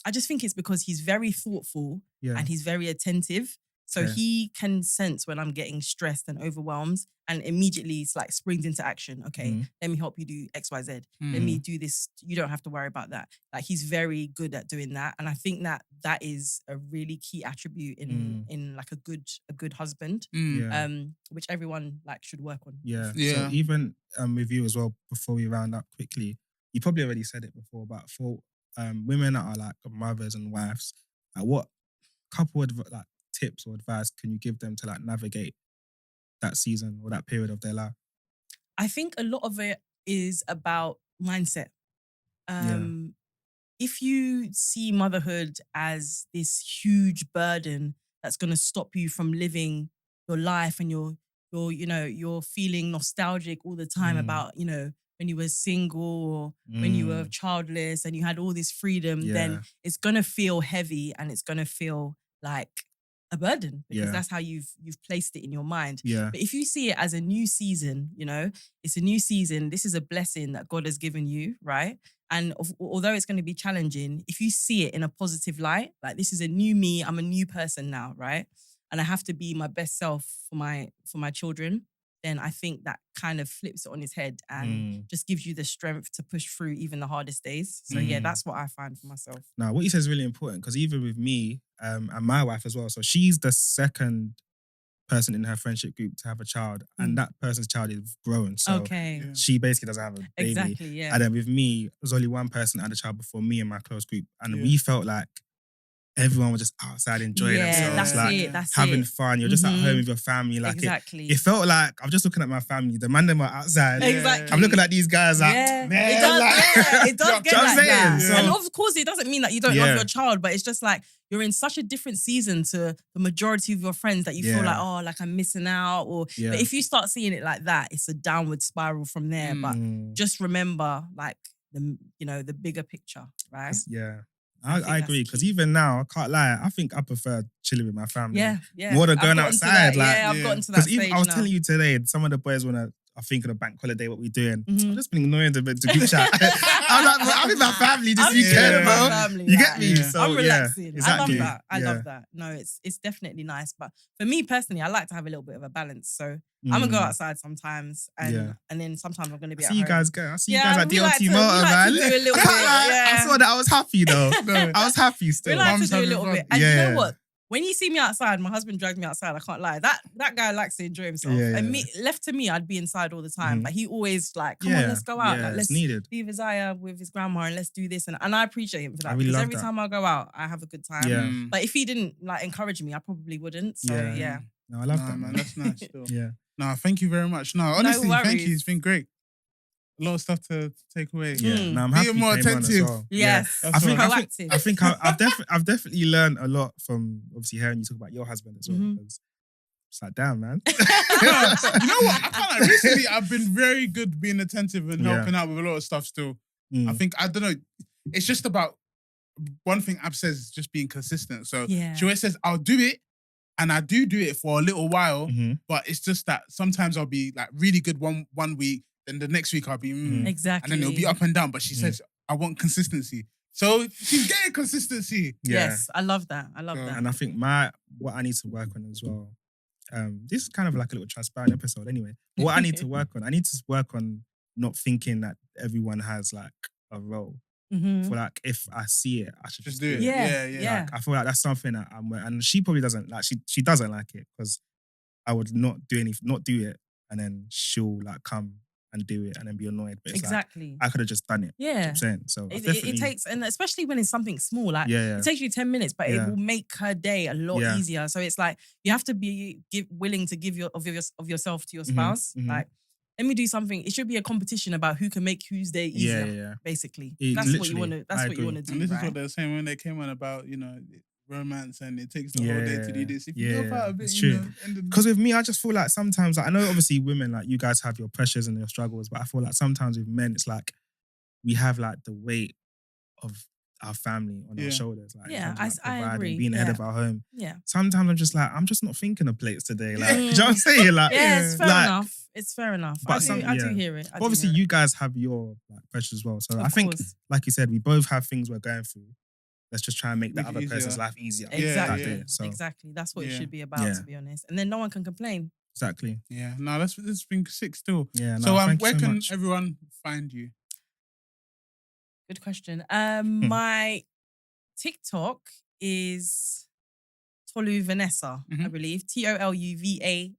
I just think it's because he's very thoughtful and he's very attentive. So he can sense when I'm getting stressed and overwhelmed and immediately it's like springs into action. Okay, let me help you do X, Y, Z. Let me do this. You don't have to worry about that. Like he's very good at doing that. And I think that is a really key attribute in like a good husband, which everyone like should work on. Yeah. So even with you as well, before we round up quickly, you probably already said it before, but for women that are like mothers and wives, like what couple of like tips or advice can you give them to like navigate that season or that period of their life? I think a lot of it is about mindset. If you see motherhood as this huge burden that's going to stop you from living your life and you're feeling nostalgic all the time about, when you were single or when you were childless and you had all this freedom, then it's going to feel heavy and it's going to feel like a burden because that's how you've placed it in your mind. But if you see it as a new season, it's a new season. This is a blessing that God has given you, right? And although it's going to be challenging, if you see it in a positive light, like this is a new me, I'm a new person now, right? And I have to be my best self for my children, then I think that kind of flips it on its head and just gives you the strength to push through even the hardest days. So that's what I find for myself. Now, what you said is really important because even with me and my wife as well, so she's the second person in her friendship group to have a child and that person's child is grown. So she basically doesn't have a baby. Exactly, yeah. And then with me, there's only one person that had a child before me in my close group. And we felt like everyone was just outside enjoying themselves, having fun. You're just at home with your family. Like exactly. It felt like I'm just looking at my family. The man them are outside. Exactly. I'm looking at these guys like, man, it does get like that. So, and of course, it doesn't mean that you don't love your child, but it's just like you're in such a different season to the majority of your friends that you feel like, oh, like I'm missing out. Or but if you start seeing it like that, it's a downward spiral from there. But just remember, like the bigger picture, right? Yeah. I agree, because even now, I can't lie, I think I prefer chilling with my family. Yeah. More than going outside. I've gotten to that stage I was telling you today, some of the boys are thinking of bank holiday, what we're doing. I've just been ignoring the group chat. I'm like, I'm with my family this weekend, bro. Family, you get me? So, I'm relaxing. Exactly. I love that. No, it's definitely nice. But for me personally, I like to have a little bit of a balance. So I'm gonna go outside sometimes, and then sometimes I'm gonna be at home. I see you guys at DLT Motor, man. Do a little bit. I saw that. I was happy though. I was happy still. We like to do a little bit. And you know what? When you see me outside, my husband dragged me outside. I can't lie. That guy likes to enjoy himself. And me, left to me, I'd be inside all the time. But he always like, come on, let's go out. Like, let's leave Isaiah with his grandma and let's do this. And I appreciate him for that. Because every time I go out, I have a good time. Yeah. But if he didn't like encourage me, I probably wouldn't. So yeah. No, I love that, man. That's nice still. Yeah. No, thank you very much. No, honestly, thank you. It's been great. A lot of stuff to take away. Yeah, no, I'm happy. Being more attentive. Well. Yes, I think proactive. I think I've definitely learned a lot from obviously hearing you talk about your husband as well. Because it's like, damn, man. You know what? I can't like, recently I've been very good being attentive and helping out with a lot of stuff still. I think, I don't know, it's just about one thing Ab says is just being consistent. So she always says, I'll do it. And I do it for a little while, but it's just that sometimes I'll be like really good one week, then the next week I'll be exactly, and then it'll be up and down. But she says I want consistency, so she's getting consistency. Yes, I love that. I love that. And I think what I need to work on as well. This is kind of like a little transparent episode, anyway. But what I need to work on, I need to work on not thinking that everyone has like a role. For like, if I see it, I should just do it. Yeah. Like, I feel like that's something that and she probably doesn't like. She doesn't like it because I would not do it, and then she'll like come and do it and then be annoyed. But it's exactly, like, I could have just done it. Yeah, you know what I'm saying. So it takes, and especially when it's something small, like it takes you 10 minutes, but it will make her day a lot easier. So it's like you have to be willing to give of yourself to your spouse, like. Let me do something. It should be a competition about who can make whose day easier. Basically, that's what you want to. That's what you want to do. And this is what they were saying when they came on about romance and it takes the whole day to do this. If you go out a bit, it's true. Because with me, I just feel like sometimes, like, I know obviously women, like you guys have your pressures and your struggles, but I feel like sometimes with men, it's like we have like the weight of our family on our shoulders. Like, I agree. Being the head of our home. Yeah. Sometimes I'm just like, I'm just not thinking of plates today. Like, do you know what I'm saying? Like, it's fair enough. It's fair enough. But I do hear it. Obviously, you guys have your like pressures as well. So I think, like you said, we both have things we're going through. Let's just try and make that other person's life easier. Exactly. Exactly. That's what it should be about, to be honest. And then no one can complain. Exactly. Yeah. No, this has been sick still. Yeah. No, so where can everyone find you? Good question. My TikTok is Tolu Vanessa, I believe. TOLUVANESSA.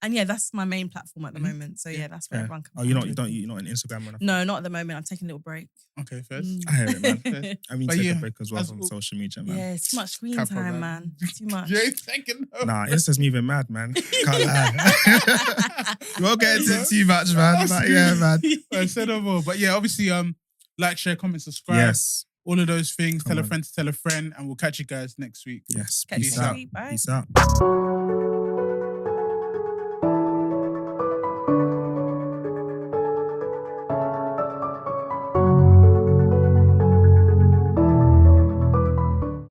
And yeah, that's my main platform at the moment. So yeah, that's where everyone can find you're not on Instagram or nothing? No, not at the moment. I'm taking a little break. Okay, first. I hear it, man. I mean, take a break as well from social media, man. Yeah, it's too much screen time, man. Too much. You ain't taking no. Nah, Insta's moving mad, man. Can't lie. You won't get into it too much, man. But yeah, man. I said no more. But yeah, obviously, like, share, comment, subscribe. Yes. All of those things. Tell a friend to tell a friend. And we'll catch you guys next week. Yes. Catch you next week. Bye. Peace out.